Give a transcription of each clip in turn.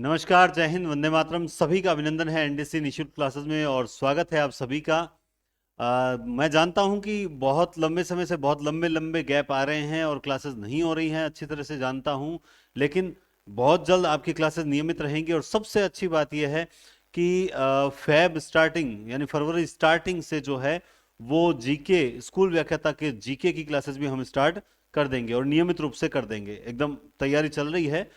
नमस्कार, जय हिंद, वंदे मातरम। सभी का अभिनंदन है एनडीसी निशुल्क क्लासेस में और स्वागत है आप सभी का। मैं जानता हूं कि बहुत लंबे समय से बहुत लंबे लंबे गैप आ रहे हैं और क्लासेस नहीं हो रही हैं, अच्छी तरह से जानता हूं। लेकिन बहुत जल्द आपकी क्लासेस नियमित रहेंगी और सबसे अच्छी बात यह है कि फेब स्टार्टिंग यानी फरवरी स्टार्टिंग से जो है वो जीके स्कूल व्याख्याता के जीके की क्लासेस भी हम स्टार्ट कर देंगे और नियमित रूप से कर देंगे। एकदम तैयारी चल रही है।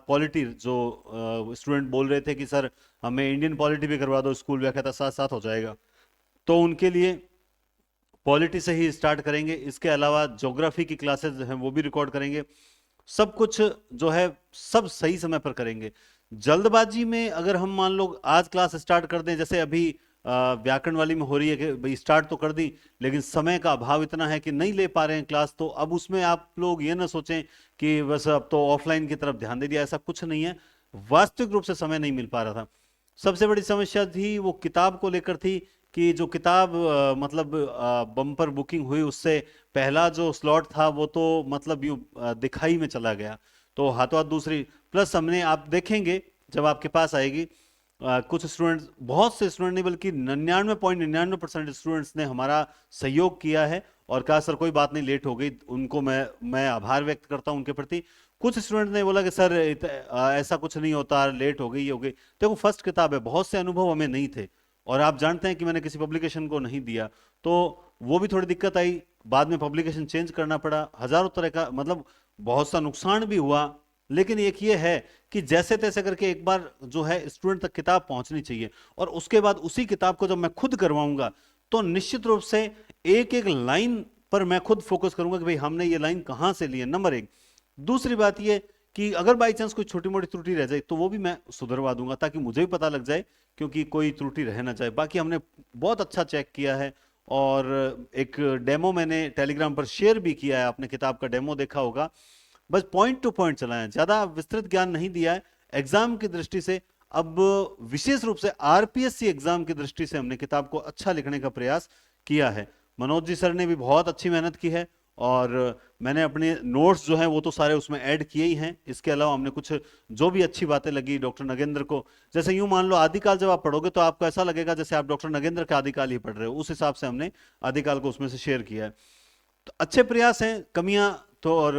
पॉलिटी जो स्टूडेंट बोल रहे थे कि सर हमें इंडियन पॉलिटी भी करवा दो, स्कूल व्याख्याता साथ साथ हो जाएगा, तो उनके लिए पॉलिटी से ही स्टार्ट करेंगे। इसके अलावा ज्योग्राफी की क्लासेस हैं वो भी रिकॉर्ड करेंगे। सब कुछ जो है सब सही समय पर करेंगे। जल्दबाजी में अगर हम मान लो आज क्लास स्टार्ट कर दें, जैसे अभी व्याकरण वाली में हो रही है कि भाई स्टार्ट तो कर दी, लेकिन समय का अभाव इतना है कि नहीं ले पा रहे हैं क्लास, तो अब उसमें आप लोग ये ना सोचें कि बस अब तो ऑफलाइन की तरफ ध्यान दे दिया। ऐसा कुछ नहीं है। वास्तविक रूप से समय नहीं मिल पा रहा था। सबसे बड़ी समस्या थी वो किताब को लेकर थी कि जो किताब मतलब बम्पर बुकिंग हुई उससे पहला जो स्लॉट था वो तो मतलब यूं दिखाई में चला गया। तो हाथों हाथ दूसरी प्लस हमने, आप देखेंगे जब आपके पास आएगी, कुछ स्टूडेंट्स, बहुत से स्टूडेंट नहीं बल्कि 99.99% स्टूडेंट्स ने हमारा सहयोग किया है और कहा सर कोई बात नहीं, लेट हो गई। उनको मैं आभार व्यक्त करता हूं उनके प्रति। कुछ स्टूडेंट ने बोला कि सर ऐसा कुछ नहीं होता, लेट हो गई, ये हो गई। देखो फर्स्ट किताब है, बहुत से अनुभव हमें नहीं थे और आप जानते हैं कि मैंने किसी पब्लिकेशन को नहीं दिया, तो वो भी थोड़ी दिक्कत आई। बाद में पब्लिकेशन चेंज करना पड़ा, हजारों तरह का मतलब बहुत सा नुकसान भी हुआ। लेकिन एक ये है कि जैसे तैसे करके एक बार जो है स्टूडेंट तक किताब पहुंचनी चाहिए और उसके बाद उसी किताब को जब मैं खुद करवाऊंगा तो निश्चित रूप से एक एक लाइन पर मैं खुद फोकस करूंगा कि भाई हमने ये लाइन कहां से ली है, नंबर एक। दूसरी बात ये कि अगर बाई चांस कोई छोटी मोटी त्रुटि रह जाए तो वो भी मैं सुधरवा दूंगा ताकि मुझे भी पता लग जाए, क्योंकि कोई त्रुटि रह ना जाए। बाकी हमने बहुत अच्छा चेक किया है और एक डेमो मैंने टेलीग्राम पर शेयर भी किया है, आपने किताब का डेमो देखा होगा। बस पॉइंट टू पॉइंट चला है, ज्यादा विस्तृत ज्ञान नहीं दिया है एग्जाम की दृष्टि से। अब विशेष रूप से आरपीएससी एग्जाम की दृष्टि से हमने किताब को अच्छा लिखने का प्रयास किया है। मनोज जी सर ने भी बहुत अच्छी मेहनत की है और मैंने अपने नोट्स जो हैं वो तो सारे उसमें ऐड किए ही हैं। इसके अलावा हमने कुछ जो भी अच्छी बातें लगी डॉक्टर नगेंद्र को, जैसे यूं मान लो आदिकाल जब आप पढ़ोगे तो आपको ऐसा लगेगा जैसे आप डॉक्टर नगेंद्र का आदिकाल ही पढ़ रहे हो, उस हिसाब से हमने आदिकाल को उसमें से शेयर किया है। तो अच्छे प्रयास हैं, कमियां तो और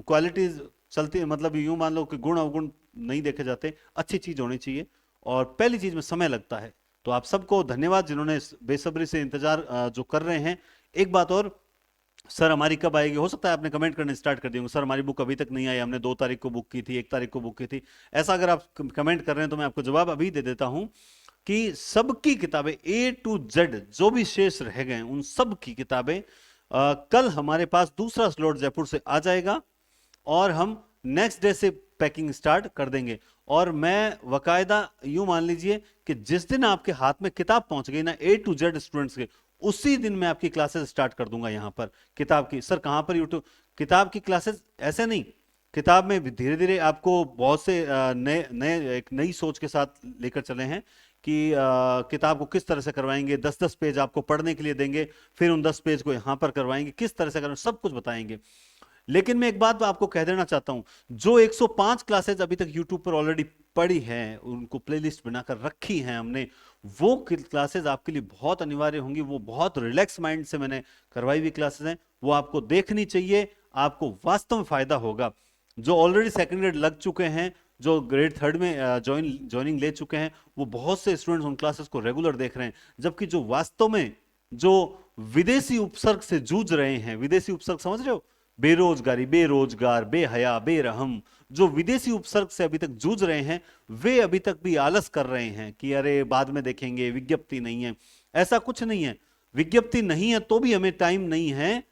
क्वालिटीज चलती, मतलब यूं मान लो कि गुण अवगुण नहीं देखे जाते, अच्छी चीज होनी चाहिए। और पहली चीज में समय लगता है। तो आप सबको धन्यवाद जिन्होंने बेसब्री से इंतजार जो कर रहे हैं। एक बात और, सर हमारी कब आएगी, हो सकता है आपने कमेंट करने स्टार्ट कर दिए होंगे, सर हमारी बुक अभी तक नहीं आई, हमने 2 तारीख को बुक की थी, 1 तारीख को बुक की थी। ऐसा अगर आप कमेंट कर रहे हैं तो मैं आपको जवाब अभी दे देता हूं कि सबकी किताबें A to Z जो भी शेष रह गए उन सब की किताबें कल हमारे पास दूसरा स्लॉट जयपुर से आ जाएगा और हम नेक्स्ट डे से पैकिंग स्टार्ट कर देंगे। और मैं वकायदा यूं मान लीजिए कि जिस दिन आपके हाथ में किताब पहुंच गई ना A to Z स्टूडेंट्स के, उसी दिन मैं आपकी क्लासेस स्टार्ट कर दूंगा यहां पर किताब की। सर कहां पर, यूट्यूब किताब की क्लासेस ऐसे नहीं, किताब में धीरे धीरे आपको बहुत से नए नए एक नई सोच के साथ लेकर चले हैं कि किताब को किस तरह से करवाएंगे। 10-10 पेज आपको पढ़ने के लिए देंगे, फिर उन 10 पेज को यहां पर करवाएंगे, किस तरह से करवाएंगे सब कुछ बताएंगे। लेकिन मैं एक बात आपको कह देना चाहता हूं, जो 105 क्लासेज अभी तक यूट्यूब पर ऑलरेडी पड़ी हैं, उनको प्लेलिस्ट बनाकर रखी हैं हमने, वो क्लासेज आपके लिए बहुत अनिवार्य होंगी। वो बहुत रिलैक्स माइंड से मैंने करवाई हुई क्लासेज हैं, वो आपको देखनी चाहिए, आपको वास्तव में फायदा होगा। जो ऑलरेडी सेकंड ग्रेड लग चुके हैं, जो ग्रेड थर्ड में ज्वाइनिंग ले चुके हैं, वो बहुत से स्टूडेंट्स उन क्लासेस को रेगुलर देख रहे हैं। जबकि जो वास्तव में जो विदेशी उपसर्ग से जूझ रहे हैं, विदेशी उपसर्ग समझ रहे हो, बेरोजगारी, बेरोजगार, बेहया, बेरहम, जो विदेशी उपसर्ग से अभी तक जूझ रहे हैं, वे अभी तक भी आलस कर रहे हैं कि अरे बाद में देखेंगे, विज्ञप्ति नहीं है। ऐसा कुछ नहीं है। विज्ञप्ति नहीं है तो भी हमें टाइम नहीं है,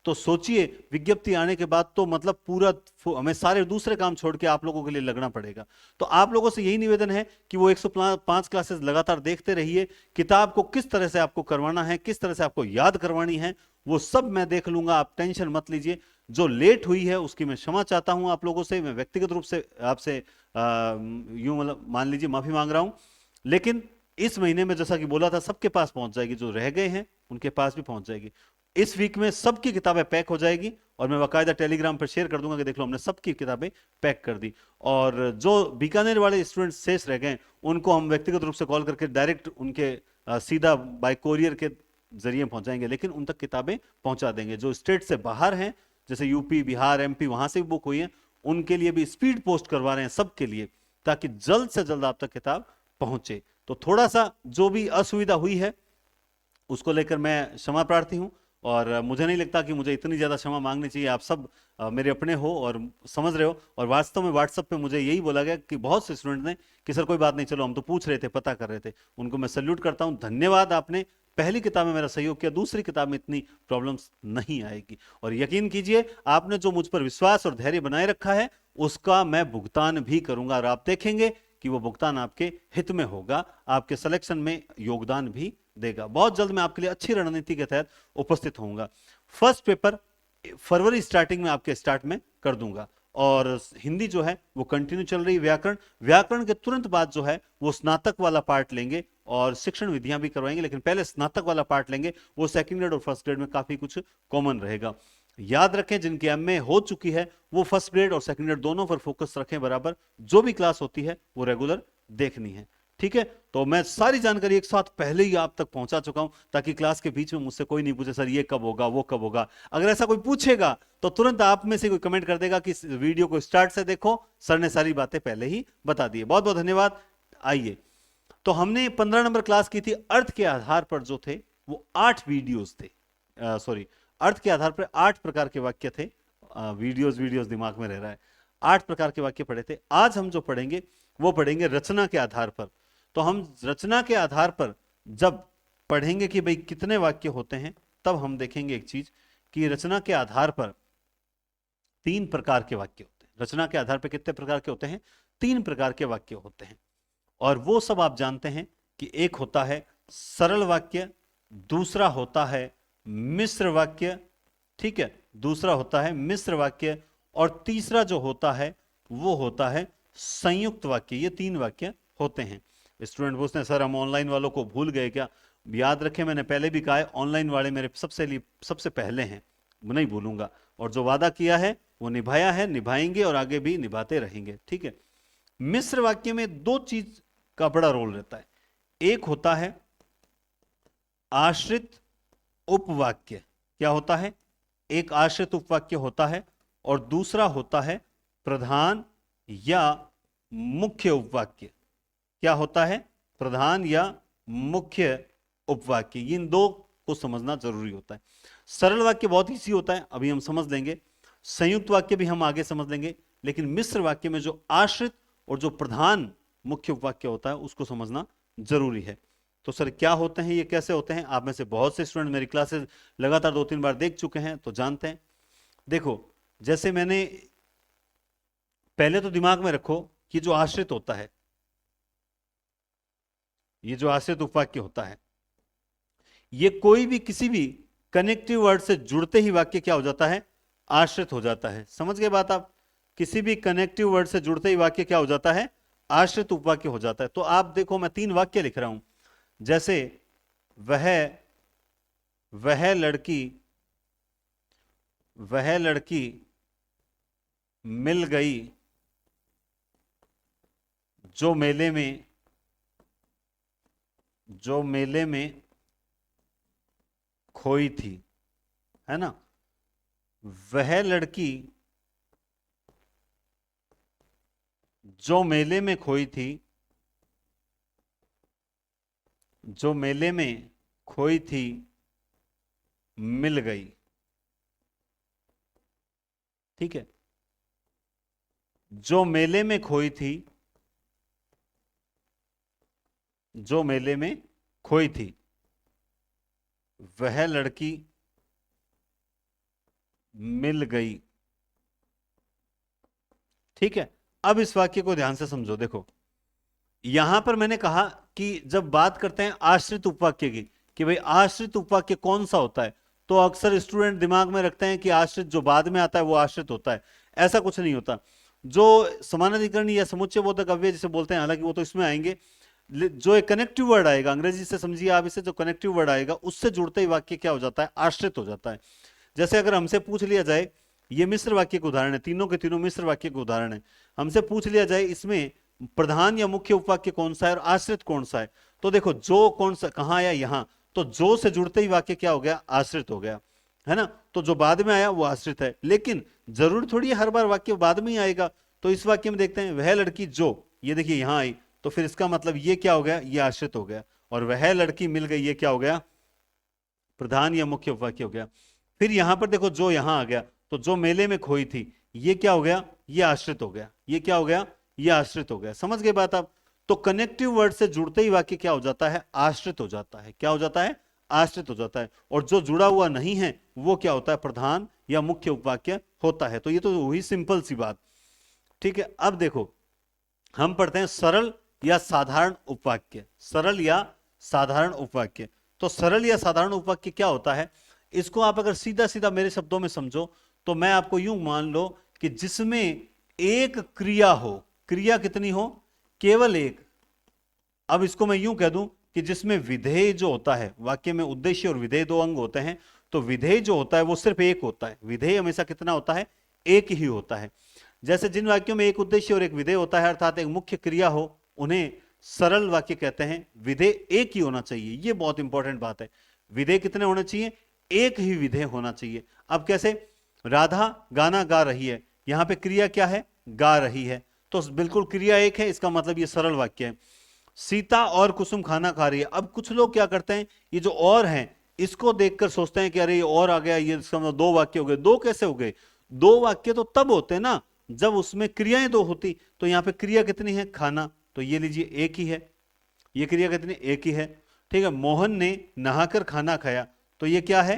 तो सोचिए विज्ञप्ति आने के बाद तो मतलब पूरा हमें सारे दूसरे काम छोड़ के आप लोगों के लिए लगना पड़ेगा। तो आप लोगों से यही निवेदन है कि वो 105 क्लासेस लगातार देखते रहिए। किताब को किस तरह से आपको करवाना है, किस तरह से आपको याद करवानी है, वो सब मैं देख लूंगा, आप टेंशन मत लीजिए। जो लेट हुई है उसकी मैं क्षमा चाहता हूं आप लोगों से, मैं व्यक्तिगत रूप से आपसे यूं मतलब मान लीजिए माफी मांग रहा हूं। लेकिन इस महीने में जैसा कि बोला था सबके पास पहुंच जाएगी, जो रह गए हैं उनके पास भी पहुंच जाएगी। इस वीक में सबकी किताबें पैक हो जाएगी और मैं बाकायदा टेलीग्राम पर शेयर कर दूंगा कि देख लो हमने सबकी किताबें पैक कर दी। और जो बीकानेर वाले स्टूडेंट शेष रह गए उनको हम व्यक्तिगत रूप से कॉल करके डायरेक्ट उनके सीधा बाय कोरियर के जरिए पहुंचाएंगे, लेकिन उन तक किताबें पहुंचा देंगे। जो स्टेट से बाहर हैं जैसे यूपी, बिहार, एमपी, वहां से भी बुक हुई है, उनके लिए भी स्पीड पोस्ट करवा रहे हैं सबके लिए, ताकि जल्द से जल्द आप तक किताब पहुंचे। तो थोड़ा सा जो भी असुविधा हुई है उसको लेकर मैं क्षमा प्रार्थी हूं, और मुझे नहीं लगता कि मुझे इतनी ज्यादा क्षमा मांगनी चाहिए। आप सब मेरे अपने हो और समझ रहे हो। और वास्तव में व्हाट्सएप पे मुझे यही बोला गया कि बहुत से स्टूडेंट ने कि सर कोई बात नहीं, चलो हम तो पूछ रहे थे, पता कर रहे थे। उनको मैं सल्यूट करता हूं, धन्यवाद, आपने पहली किताब में मेरा सहयोग किया, दूसरी किताब में इतनी प्रॉब्लम्स नहीं आएगी। और यकीन कीजिए आपने जो मुझ पर विश्वास और धैर्य बनाए रखा है उसका मैं भुगतान भी करूंगा, और आप देखेंगे कि वो भुगतान आपके हित में होगा, आपके सिलेक्शन में योगदान भी देगा। बहुत जल्द मैं आपके लिए अच्छी रणनीति के तहत उपस्थित होऊंगा। फर्स्ट पेपर फरवरी स्टार्टिंग में आपके स्टार्ट में कर दूंगा, और हिंदी जो है वो कंटिन्यू चल रही। व्याकरण के तुरंत बाद जो है वो स्नातक वाला पार्ट लेंगे, और शिक्षण विधियां भी करवाएंगे, लेकिन पहले स्नातक वाला पार्ट लेंगे। वो सेकंड ग्रेड और फर्स्ट ग्रेड में काफी कुछ कॉमन रहेगा। याद रखें जिनकी एमए हो चुकी है वो फर्स्ट ग्रेड और सेकंड ग्रेड दोनों पर फोकस रखें बराबर। जो भी क्लास होती है वो रेगुलर देखनी है, ठीक है। तो मैं सारी जानकारी एक साथ पहले ही आप तक पहुंचा चुका हूं, ताकि क्लास के बीच में मुझसे कोई नहीं पूछे सर ये कब होगा, वो कब होगा। अगर ऐसा कोई पूछेगा तो तुरंत आप में से कोई कमेंट कर देगा कि इस वीडियो को स्टार्ट से देखो, सर ने सारी बातें पहले ही बता दी है। बहुत बहुत धन्यवाद। आइए, तो हमने 15 नंबर क्लास की थी। अर्थ के आधार पर जो थे वो 8 वीडियोस थे, सॉरी, अर्थ के आधार पर 8 प्रकार के वाक्य थे। वीडियोस दिमाग में रह रहा है। 8 प्रकार के वाक्य पढ़े थे। आज हम जो पढ़ेंगे वो पढ़ेंगे रचना के आधार पर। तो हम रचना के आधार पर जब पढ़ेंगे कि भाई कितने वाक्य होते हैं, तब हम देखेंगे एक चीज कि रचना के आधार पर 3 प्रकार के वाक्य होते हैं। रचना के आधार पर कितने प्रकार के होते हैं? 3 प्रकार के वाक्य होते हैं। और वो सब आप जानते हैं कि एक होता है सरल वाक्य, दूसरा होता है मिश्र वाक्य, ठीक है, दूसरा होता है मिश्र वाक्य, और तीसरा जो होता है वो होता है संयुक्त वाक्य। ये 3 वाक्य होते हैं। स्टूडेंट पूछते हैं सर हम ऑनलाइन वालों को भूल गए क्या? याद रखें मैंने पहले भी कहा है ऑनलाइन वाले मेरे सबसे पहले हैं, नहीं भूलूंगा। और जो वादा किया है वो निभाया है, निभाएंगे और आगे भी निभाते रहेंगे, ठीक है। मिश्र वाक्य में 2 चीज का बड़ा रोल रहता है। एक होता है आश्रित उपवाक्य। क्या होता है? एक आश्रित उपवाक्य होता है, और दूसरा होता है प्रधान या मुख्य उपवाक्य। क्या होता है? प्रधान या मुख्य उपवाक्य। इन 2 को समझना जरूरी होता है। सरल वाक्य बहुत इजी होता है, अभी हम समझ लेंगे। संयुक्त वाक्य भी हम आगे समझ लेंगे, लेकिन मिश्र वाक्य में जो आश्रित और जो प्रधान मुख्य उपवाक्य होता है उसको समझना जरूरी है। तो सर क्या होते हैं, ये कैसे होते हैं? आप में से बहुत से स्टूडेंट मेरी क्लासेस लगातार 2-3 बार देख चुके हैं तो जानते हैं। देखो, जैसे मैंने पहले तो दिमाग में रखो कि जो आश्रित होता है, ये जो आश्रित उपवाक्य होता है, ये कोई भी किसी भी कनेक्टिव वर्ड से जुड़ते ही वाक्य क्या हो जाता है? आश्रित हो जाता है। समझ गए बात आप? किसी भी कनेक्टिव वर्ड से जुड़ते ही वाक्य क्या हो जाता है? आश्रित उपवाक्य हो जाता है। तो आप देखो मैं 3 वाक्य लिख रहा हूं, जैसे वह लड़की मिल गई जो मेले में खोई थी, है ना। वह लड़की जो मेले में खोई थी, जो मेले में खोई थी मिल गई, ठीक है। जो मेले में खोई थी, जो मेले में खोई थी, वह लड़की मिल गई, ठीक है। अब इस वाक्य को ध्यान से समझो। देखो यहां पर मैंने कहा कि जब बात करते हैं आश्रित उपवाक्य की कि भाई आश्रित उपवाक्य कौन सा होता है, तो अक्सर स्टूडेंट दिमाग में रखते हैं कि आश्रित जो बाद में आता है वो आश्रित होता है। ऐसा कुछ नहीं होता। जो समानाधिकरण या समुच्चय बोधक अव्यय जिसे बोलते हैं, हालांकि वो तो इसमें आएंगे, जो एक कनेक्टिव वर्ड आएगा, अंग्रेजी से समझिए आप इसे, जो कनेक्टिव वर्ड आएगा उससे जुड़ते ही वाक्य क्या हो जाता है, आश्रित हो जाता है। जैसे अगर हमसे पूछ लिया जाए, ये मिश्र वाक्य के उदाहरण है, तीनों के तीनों मिश्र वाक्य के उदाहरण है, हमसे पूछ लिया जाए इसमें प्रधान या मुख्य उपवाक्य कौन सा है और आश्रित कौन सा है, तो देखो जो कौन सा कहां आया, यहां, तो जो से जुड़ते ही वाक्य क्या हो गया, आश्रित हो गया, है ना। तो जो बाद में आया वो आश्रित है, लेकिन जरूर थोड़ी है हर बार वाक्य बाद में ही आएगा। तो इस वाक्य में देखते हैं, वह लड़की जो, ये देखिए यहां आई, तो फिर इसका मतलब ये क्या हो गया, ये आश्रित हो गया, और वह लड़की मिल गई, ये क्या हो गया, प्रधान या मुख्य उपवाक्य हो गया। फिर यहां पर देखो जो यहां आ गया, तो जो मेले में खोई थी, ये क्या हो गया, ये आश्रित हो गया, ये क्या हो गया, ये आश्रित हो गया। समझ गए बात आप। तो कनेक्टिव वर्ड से जुड़ते ही वाक्य क्या हो जाता है, आश्रित हो जाता है। क्या हो जाता है, आश्रित हो जाता है। और जो जुड़ा हुआ नहीं है वो क्या होता है, प्रधान या मुख्य उपवाक्य होता है। तो ये तो हुई सिंपल सी बात, ठीक है। अब देखो हम पढ़ते हैं सरल या साधारण उपवाक्य। सरल या साधारण उपवाक्य, तो सरल या साधारण उपवाक्य क्या होता है, इसको आप अगर सीधा सीधा मेरे शब्दों में समझो तो मैं आपको यूं मान लो कि जिसमें एक क्रिया हो, क्रिया कितनी हो, केवल एक। अब इसको मैं यूं कह दूं कि जिसमें विधेय जो होता है, वाक्य में उद्देश्य और विधेय दो अंग होते हैं, तो विधेय जो होता है वो सिर्फ एक होता है। विधेय हमेशा कितना होता है, एक ही होता है। जैसे जिन वाक्यों में एक उद्देश्य और एक विधेय होता है, अर्थात एक मुख्य क्रिया हो, उन्हें सरल वाक्य कहते हैं। विधेय एक ही होना चाहिए, ये बहुत इंपॉर्टेंट बात है। विधेय कितने होने चाहिए, एक ही विधेय होना चाहिए। अब कैसे, राधा गाना गा रही है, यहां पे क्रिया क्या है, गा रही है, तो बिल्कुल क्रिया एक है, इसका मतलब ये सरल वाक्य है। सीता और कुसुम खाना खा रही है। अब कुछ लोग क्या करते हैं, ये जो और हैं इसको देखकर सोचते हैं कि अरे ये और आ गया, ये इसका मतलब दो वाक्य हो गए। दो कैसे हो गए, दो वाक्य तो तब होते हैं ना जब उसमें क्रियाएं दो होती। तो यहां पे क्रिया कितनी है, खाना, तो ये लीजिए एक ही है, ये क्रिया कितनी, एक ही है, ठीक है। मोहन ने नहाकर खाना खाया, तो ये क्या है,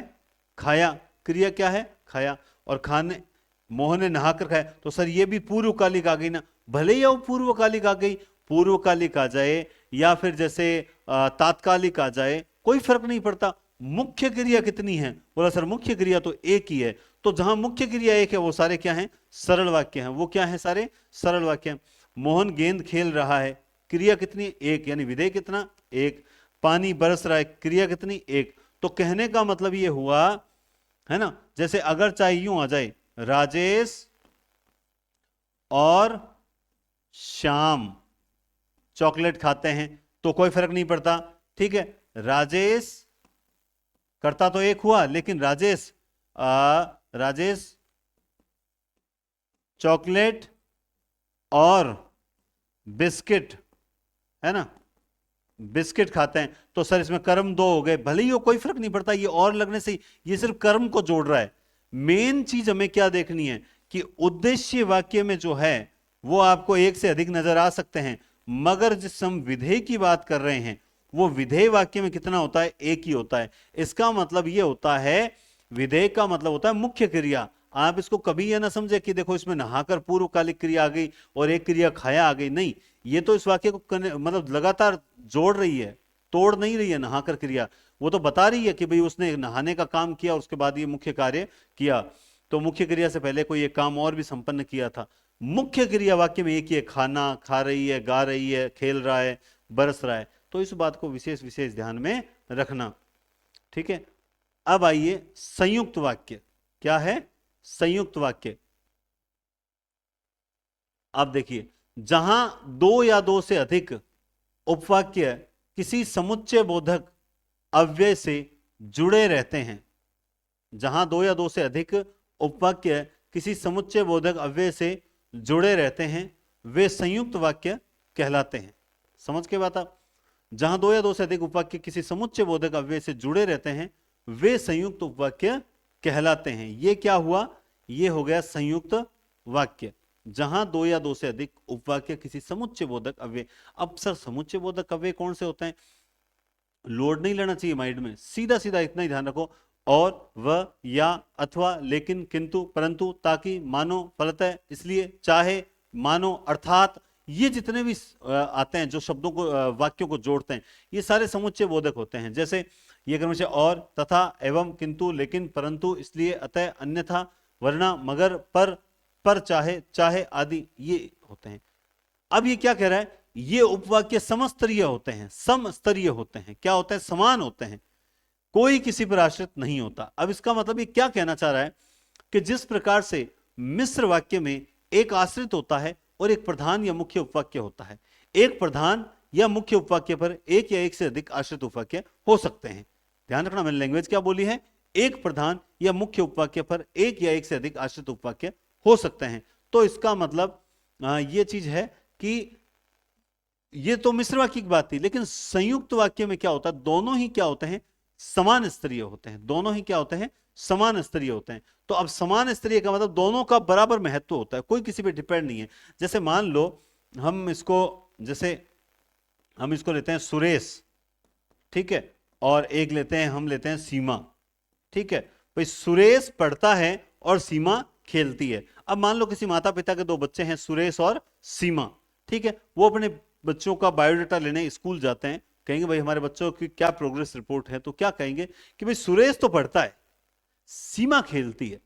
खाया, क्रिया क्या है, खाया। और खाने, मोहन ने नहाकर खाया, तो सर ये भी पूर्वकालिक आ गई ना। भले ही वो पूर्वकालिक आ गई, पूर्वकालिक आ जाए या फिर जैसे तात्कालिक आ जाए, कोई फर्क नहीं पड़ता। मुख्य क्रिया कितनी है, बोला सर मुख्य क्रिया तो एक ही है। तो जहां मुख्य क्रिया एक है वो सारे क्या हैं, सरल वाक्य हैं। वो क्या हैं, सारे सरल वाक्य हैं। मोहन गेंद खेल रहा है, क्रिया कितनी, एक, यानी विधेय कितना, एक। पानी बरस रहा है, क्रिया कितनी, एक। तो कहने का मतलब ये हुआ, है ना, जैसे अगर चाहे यूं आ जाए, राजेश और श्याम चॉकलेट खाते हैं, तो कोई फर्क नहीं पड़ता, ठीक है। राजेश करता तो एक हुआ, लेकिन राजेश चॉकलेट और बिस्किट, है ना, बिस्किट खाते हैं, तो सर इसमें कर्म दो हो गए। भले ही हो, कोई फर्क नहीं पड़ता, ये और लगने से ये सिर्फ कर्म को जोड़ रहा है। मेन चीज हमें क्या देखनी है कि उद्देश्य वाक्य में जो है वो आपको एक से अधिक नजर आ सकते हैं, मगर जिस हम विधेय की बात कर रहे हैं वो विधेय वाक्य में कितना होता है, एक ही होता है। इसका मतलब ये होता है, विधेय का मतलब होता है मुख्य क्रिया। आप इसको कभी यह ना समझे कि देखो इसमें नहाकर पूर्वकालिक क्रिया आ गई और एक क्रिया खाया आ गई, नहीं। ये तो इस वाक्य को मतलब लगातार जोड़ रही है, तोड़ नहीं रही है नहाकर क्रिया। वो तो बता रही है कि भाई उसने नहाने का काम किया, उसके बाद ये मुख्य कार्य किया। तो मुख्य क्रिया से पहले कोई एक काम और भी संपन्न किया था। मुख्य क्रिया वाक्य में एक ही है, खाना खा रही है, गा रही है, खेल रहा है, बरस रहा है। तो इस बात को विशेष विशेष ध्यान में रखना, ठीक है। अब आइए संयुक्त वाक्य। क्या है, संयुक्त वाक्य। अब देखिए, जहां दो या दो से अधिक उपवाक्य किसी समुच्चय बोधक अव्यय से जुड़े रहते हैं, जहां दो या दो से अधिक उपवाक्य किसी समुच्चय बोधक अव्यय से जुड़े रहते हैं, वे संयुक्त वाक्य कहलाते हैं। समझ के बात आप, जहां दो या दो से अधिक उपवाक्य किसी समुच्चय बोधक अव्यय से जुड़े रहते हैं, वे संयुक्त उपवाक्य कहलाते हैं। ये क्या हुआ, ये हो गया संयुक्त वाक्य, जहां दो या दो से अधिक उपवाक्य किसी समुच्चय बोधक अव्यय। अब सर समुच्चय बोधक अव्यय कौन से होते हैं, लोड नहीं लेना चाहिए माइंड में, सीधा सीधा इतना ही ध्यान रखो, और, वह, या, अथवा, लेकिन, किंतु, परंतु, ताकि, मानो, फलतः, इसलिए, चाहे, मानो, अर्थात, ये जितने भी आते हैं जो शब्दों को वाक्यों को जोड़ते हैं, ये सारे समुच्चय बोधक होते हैं। जैसे ये क्रमशः और, तथा, एवं, किंतु, लेकिन, परंतु, इसलिए, अतः, अन्यथा, वरना, मगर, पर, चाहे, चाहे आदि, ये होते हैं। अब ये क्या कह रहा है, ये उपवाक्य समस्तरीय होते हैं, समस्तरीय होते हैं। क्या होते हैं? समान होते हैं, कोई किसी पर आश्रित नहीं होता। अब इसका मतलब ये क्या कहना चाह रहा है कि जिस प्रकार से मिश्र वाक्य में एक आश्रित होता है और एक प्रधान या मुख्य उपवाक्य होता है, एक प्रधान या मुख्य उपवाक्य पर एक या एक से अधिक आश्रित उपवाक्य हो सकते हैं। ध्यान रखना मैंने लैंग्वेज क्या बोली है, एक प्रधान या मुख्य उपवाक्य पर एक या एक से अधिक आश्रित उपवाक्य हो सकते हैं। तो इसका मतलब ये चीज है कि ये तो मिश्र वाक्य की बात थी, लेकिन संयुक्त वाक्य में क्या होता है, दोनों ही क्या होते हैं, समान स्तरीय होते हैं। दोनों ही क्या होते हैं, समान स्तरीय होते हैं। तो अब समान स्तरीय का मतलब दोनों का बराबर महत्व होता है, कोई किसी पे डिपेंड नहीं है। जैसे मान लो हम इसको लेते हैं सुरेश, ठीक है, और एक हम लेते हैं सीमा, ठीक है। भाई सुरेश पढ़ता है और सीमा खेलती है। अब मान लो किसी माता पिता के दो बच्चे हैं, सुरेश और सीमा, ठीक है। वो अपने बच्चों का बायोडाटा लेने स्कूल जाते हैं, कहेंगे भाई हमारे बच्चों की क्या प्रोग्रेस रिपोर्ट है, तो क्या कहेंगे कि भाई सुरेश तो पढ़ता है, सीमा खेलती है।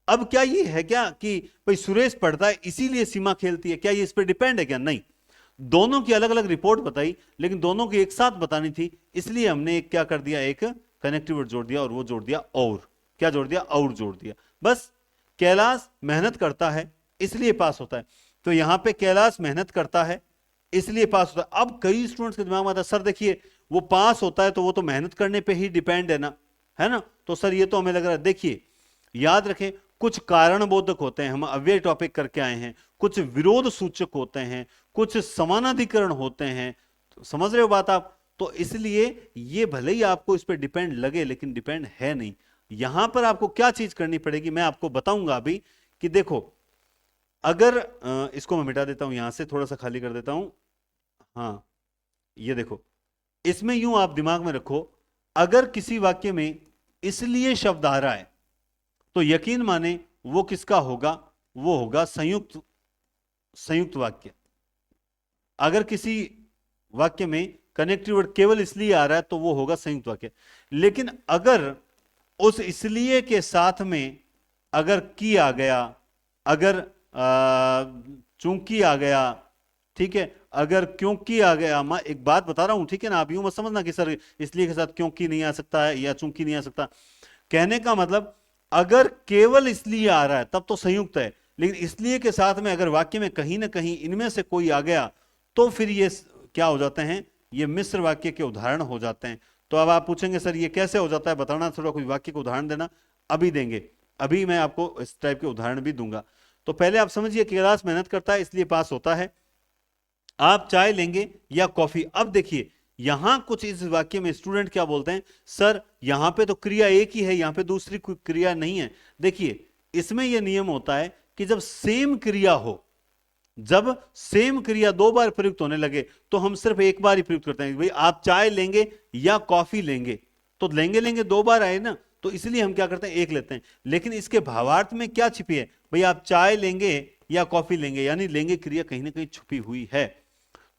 अब क्या ये है क्या कि भाई सुरेश पढ़ता है इसीलिए सीमा खेलती है, क्या ये इस पर डिपेंड है? क्या नहीं, दोनों की अलग अलग रिपोर्ट बताई, लेकिन दोनों की एक साथ बतानी थी, इसलिए हमने एक क्या कर दिया, एक कनेक्टिव वर्ड जोड़ दिया, और वो जोड़ दिया और। क्या जोड़ दिया? और जोड़ दिया। बस कैलाश मेहनत करता है इसलिए पास होता है, तो यहां पे कैलाश मेहनत करता है इसलिए पास होता है। अब कई स्टूडेंट्स के दिमाग में आता है, सर देखिए वो पास होता है तो वो तो मेहनत करने पे ही डिपेंड है ना, है ना, तो सर ये तो हमें लग रहा है। देखिए याद रखें, कुछ कारण बोधक होते हैं, हम अव्यय टॉपिक करके आए हैं, कुछ विरोध सूचक होते हैं, कुछ समानाधिकरण होते हैं, तो समझ रहे हो बात आप? तो इसलिए ये भले ही आपको इस पर डिपेंड लगे, लेकिन डिपेंड है नहीं। यहां पर आपको क्या चीज करनी पड़ेगी, मैं आपको बताऊंगा अभी, कि देखो अगर इसको मैं मिटा देता हूं, यहां से थोड़ा सा खाली कर देता हूं। हाँ, ये देखो, इसमें यूं आप दिमाग में रखो, अगर किसी वाक्य में इसलिए शब्द आ रहा है तो यकीन माने वो किसका होगा, वो होगा संयुक्त वाक्य। अगर किसी वाक्य में कनेक्टिव वर्ड केवल इसलिए आ रहा है तो वो होगा संयुक्त वाक्य। लेकिन अगर उस इसलिए के साथ में अगर की आ गया, अगर चूंकि आ गया, ठीक है, अगर क्योंकि आ गया, मैं एक बात बता रहा हूं, ठीक है ना, आप यूं मत समझना कि सर इसलिए के साथ क्योंकि नहीं आ सकता है या चूंकि नहीं आ सकता। कहने का मतलब अगर केवल इसलिए आ रहा है तब तो संयुक्त है, लेकिन इसलिए के साथ में अगर वाक्य में कहीं ना कहीं इनमें से कोई आ गया तो फिर ये क्या हो जाते हैं, ये मिश्र वाक्य के उदाहरण हो जाते हैं। तो अब आप पूछेंगे सर ये कैसे हो जाता है, बताना, थोड़ा कोई वाक्य का उदाहरण देना। अभी देंगे, अभी मैं आपको इस टाइप के उदाहरण भी दूंगा। तो पहले आप समझिए, कैलाश मेहनत करता है इसलिए पास होता है। आप चाय लेंगे या कॉफी। अब देखिए यहां कुछ इस वाक्य में स्टूडेंट क्या बोलते हैं, सर यहां पे तो क्रिया एक ही है, यहां पे दूसरी कोई क्रिया नहीं है। देखिए इसमें यह नियम होता है कि जब सेम क्रिया हो, जब सेम क्रिया दो बार प्रयुक्त होने लगे तो हम सिर्फ एक बार ही प्रयुक्त करते हैं। भाई आप चाय लेंगे या कॉफी लेंगे, तो लेंगे लेंगे दो बार आए ना, तो इसलिए हम क्या करते हैं, एक लेते हैं। लेकिन इसके भावार्थ में क्या छिपी है, भाई आप चाय लेंगे या कॉफी लेंगे, यानी लेंगे क्रिया कहीं ना कहीं छुपी हुई है।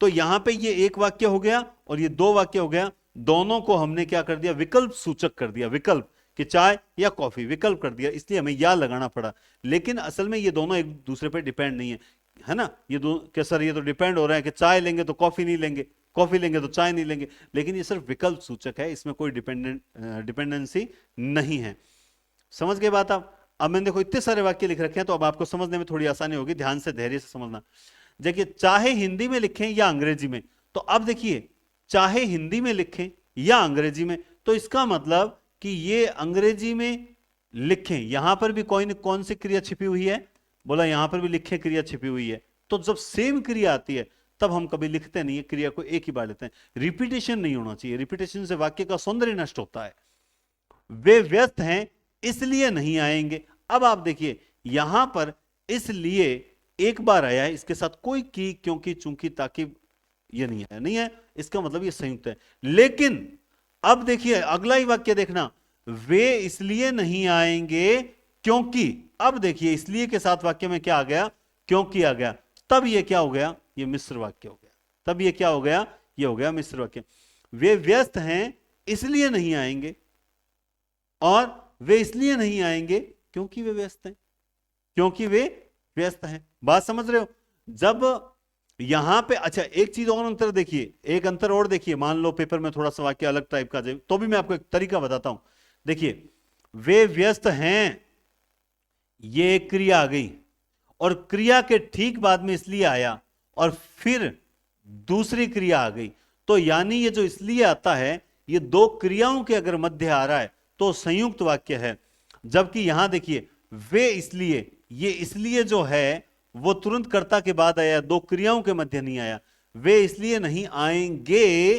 तो यहां पे ये एक वाक्य हो गया और ये दो वाक्य हो गया, दोनों को हमने क्या कर दिया, विकल्प सूचक कर दिया, विकल्प कि चाय या कॉफी, विकल्प कर दिया, इसलिए हमें या लगाना पड़ा। लेकिन असल में ये दोनों एक दूसरे पर डिपेंड नहीं है ना, ये दो क्या सर, ये तो डिपेंड हो रहा है कि चाय लेंगे तो कॉफी नहीं लेंगे, कॉफी लेंगे तो चाय नहीं लेंगे, लेकिन ये सिर्फ विकल्प सूचक है, इसमें कोई डिपेंडेंसी नहीं है। समझ गए बात आप? अब मैंने देखो इतने सारे वाक्य लिख रखे हैं, तो अब आपको समझने में थोड़ी आसानी होगी, ध्यान से धैर्य से समझना। देखिए चाहे हिंदी में लिखें या अंग्रेजी में, तो अब देखिए चाहे हिंदी में लिखें या अंग्रेजी में, तो इसका मतलब कि ये अंग्रेजी में लिखें, यहां पर भी कोई न कौन सी क्रिया छिपी हुई है, बोला यहां पर भी लिखे क्रिया छिपी हुई है। तो जब सेम क्रिया आती है तब हम कभी लिखते नहीं है, क्रिया को एक ही बार लेते हैं। रिपीटेशन नहीं होना चाहिए, रिपीटेशन से वाक्य का सौंदर्य नष्ट होता है। वे व्यस्त हैं इसलिए नहीं आएंगे। अब आप देखिए यहां पर इसलिए एक बार आया है, इसके साथ कोई की, क्योंकि, चूंकि, ताकि ये नहीं है, नहीं है, इसका मतलब ये संयुक्त है। लेकिन अब देखिए अगला ही वाक्य देखना, वे इसलिए नहीं आएंगे क्योंकि, अब देखिए इसलिए के साथ वाक्य में क्या आ गया, क्योंकि आ गया, तब ये क्या हो गया, ये मिश्र वाक्य हो गया। तब ये क्या हो गया, ये हो गया मिश्र वाक्य। वे व्यस्त हैं इसलिए नहीं आएंगे, और वे इसलिए नहीं आएंगे क्योंकि वे व्यस्त हैं, क्योंकि वे व्यस्त हैं। बात समझ रहे हो? जब यहां पे अच्छा एक चीज और अंतर देखिए, एक अंतर और देखिए, मान लो पेपर में थोड़ा सा वाक्य अलग टाइप का जाए तो भी मैं आपको एक तरीका बताता हूं। देखिए, वे व्यस्त हैं, ये एक क्रिया आ गई, और क्रिया के ठीक बाद में इसलिए आया, और फिर दूसरी क्रिया आ गई। तो यानी ये जो इसलिए आता है, ये दो क्रियाओं के अगर मध्य आ रहा है तो संयुक्त वाक्य है। जबकि यहां देखिए, वे इसलिए, ये इसलिए जो है वो तुरंत कर्ता के बाद आया, दो क्रियाओं के मध्य नहीं आया। वे इसलिए नहीं आएंगे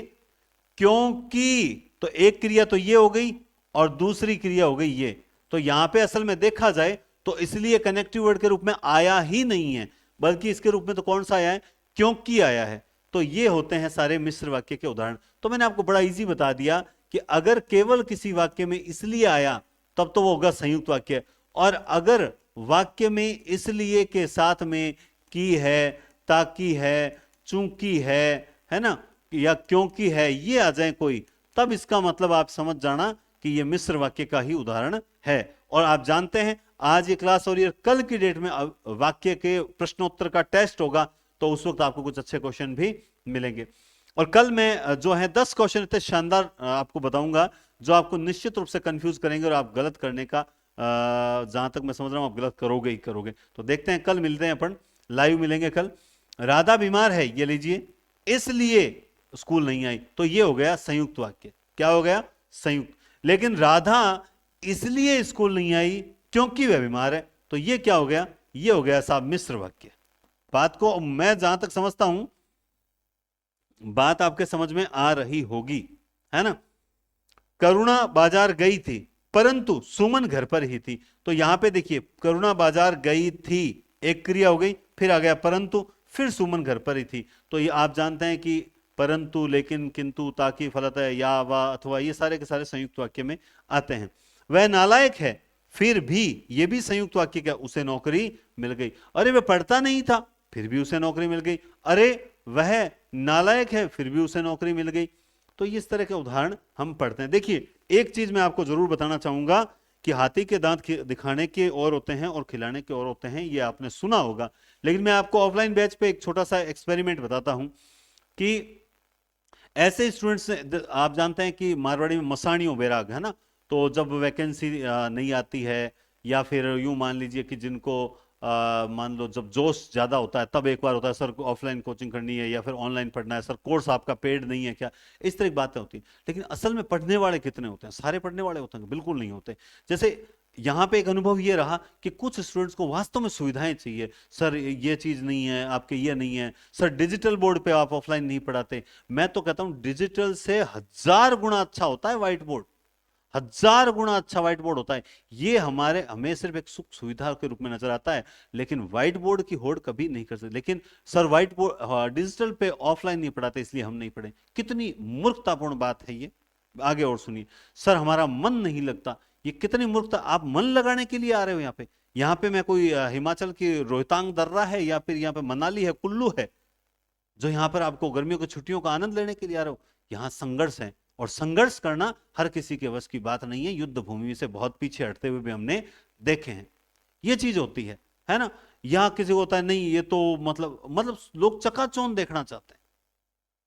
क्योंकि, तो एक क्रिया तो ये हो गई और दूसरी क्रिया हो गई ये। तो यहां पे असल में देखा जाए तो इसलिए कनेक्टिव वर्ड के रूप में आया ही नहीं है, बल्कि इसके रूप में तो कौन सा आया है, क्योंकि आया है। तो ये होते हैं सारे मिश्र वाक्य के उदाहरण। तो मैंने आपको बड़ा इजी बता दिया कि अगर केवल किसी वाक्य में इसलिए आया तब तो वो होगा संयुक्त वाक्य, और अगर वाक्य में इसलिए के साथ में की है, ताकि है, चूंकि है ना, या क्योंकि है, ये आ जाए कोई, तब इसका मतलब आप समझ जाना कि ये मिश्र वाक्य का ही उदाहरण है। और आप जानते हैं आज ये क्लास और ये कल की डेट में वाक्य के प्रश्नोत्तर का टेस्ट होगा, तो उस वक्त आपको कुछ अच्छे क्वेश्चन भी मिलेंगे। और कल मैं जो है 10 क्वेश्चन इतने शानदार आपको बताऊंगा जो आपको निश्चित रूप से कंफ्यूज करेंगे, और आप गलत करने का जहां तक मैं समझ रहा हूं आप गलत करोगे ही करोगे। तो देखते हैं, कल मिलते हैं, अपन लाइव मिलेंगे कल। राधा बीमार है, ये लीजिए, इसलिए स्कूल नहीं आई, तो ये हो गया संयुक्त वाक्य। क्या हो गया, संयुक्त। लेकिन राधा इसलिए स्कूल नहीं आई क्योंकि वह बीमार है, तो ये क्या हो गया, ये हो गया साहब मिश्र वाक्य। बात को मैं जहां तक समझता हूं, बात आपके समझ में आ रही होगी, है ना। करुणा बाजार गई थी परंतु सुमन घर पर ही थी। तो यहां पे देखिए, करुणा बाजार गई थी एक क्रिया हो गई, फिर आ गया परंतु, फिर सुमन घर पर ही थी। तो ये आप जानते हैं कि परंतु, लेकिन, किंतु, ताकि, फलत, या, वा, अथवा, ये सारे के सारे संयुक्त वाक्य में आते हैं। वह नालायक है, फिर भी, ये भी संयुक्त वाक्य का, उसे नौकरी मिल गई। अरे वह पढ़ता नहीं था, फिर भी उसे नौकरी मिल गई। अरे वह नालायक है, फिर भी उसे नौकरी मिल गई। तो इस तरह के उदाहरण हम पढ़ते हैं। देखिए, एक चीज मैं आपको जरूर बताना चाहूंगा कि हाथी के दांत दिखाने के और होते हैं और खिलाने के और होते हैं, ये आपने सुना होगा। लेकिन मैं आपको ऑफलाइन बैच पे एक छोटा सा एक्सपेरिमेंट बताता हूं कि ऐसे स्टूडेंट्स, आप जानते हैं कि मारवाड़ी में मसाणियों बैराग है ना, तो जब वैकेंसी नहीं आती है, या फिर यूं मान लीजिए कि जिनको मान लो जब जोश ज्यादा होता है, तब एक बार होता है सर ऑफलाइन कोचिंग करनी है या फिर ऑनलाइन पढ़ना है, सर कोर्स आपका पेड नहीं है क्या, इस तरह की बातें होती हैं। लेकिन असल में पढ़ने वाले कितने होते हैं, सारे पढ़ने वाले होते हैं, बिल्कुल नहीं होते। जैसे यहां पे एक अनुभव ये रहा कि कुछ स्टूडेंट्स को वास्तव में सुविधाएं चाहिए, सर ये चीज नहीं है आपके, ये नहीं है सर, डिजिटल बोर्ड पे आप ऑफलाइन नहीं पढ़ाते। मैं तो कहता हूं डिजिटल से 1000 गुना अच्छा होता है व्हाइट बोर्ड, 1000 गुना अच्छा व्हाइट बोर्ड होता है। ये हमें सिर्फ एक सुख सुविधा के रूप में नजर आता है, लेकिन व्हाइट बोर्ड की होड़ कभी नहीं कर सकते। लेकिन सर व्हाइट बोर्ड डिजिटल पे ऑफलाइन नहीं पढ़ाते इसलिए हम नहीं पढ़े, कितनी मूर्खतापूर्ण बात है ये। आगे और सुनिए, सर हमारा मन नहीं लगता, ये कितनी मूर्खता। आप मन लगाने के लिए आ रहे हो यहाँ पे, यहाँ पे मैं कोई हिमाचल की रोहतांग दर्रा है या फिर यहाँ पे मनाली है, कुल्लू है, जो यहां पर आपको गर्मियों की छुट्टियों का आनंद लेने के लिए आ रहे हो। यहां संघर्ष है, और संघर्ष करना हर किसी के वश की बात नहीं है। युद्ध भूमि से बहुत पीछे हटते हुए भी हमने देखे हैं, ये चीज होती है ना। यहां किसी को होता है नहीं ये तो मतलब लोग चकाचौंध देखना चाहते हैं।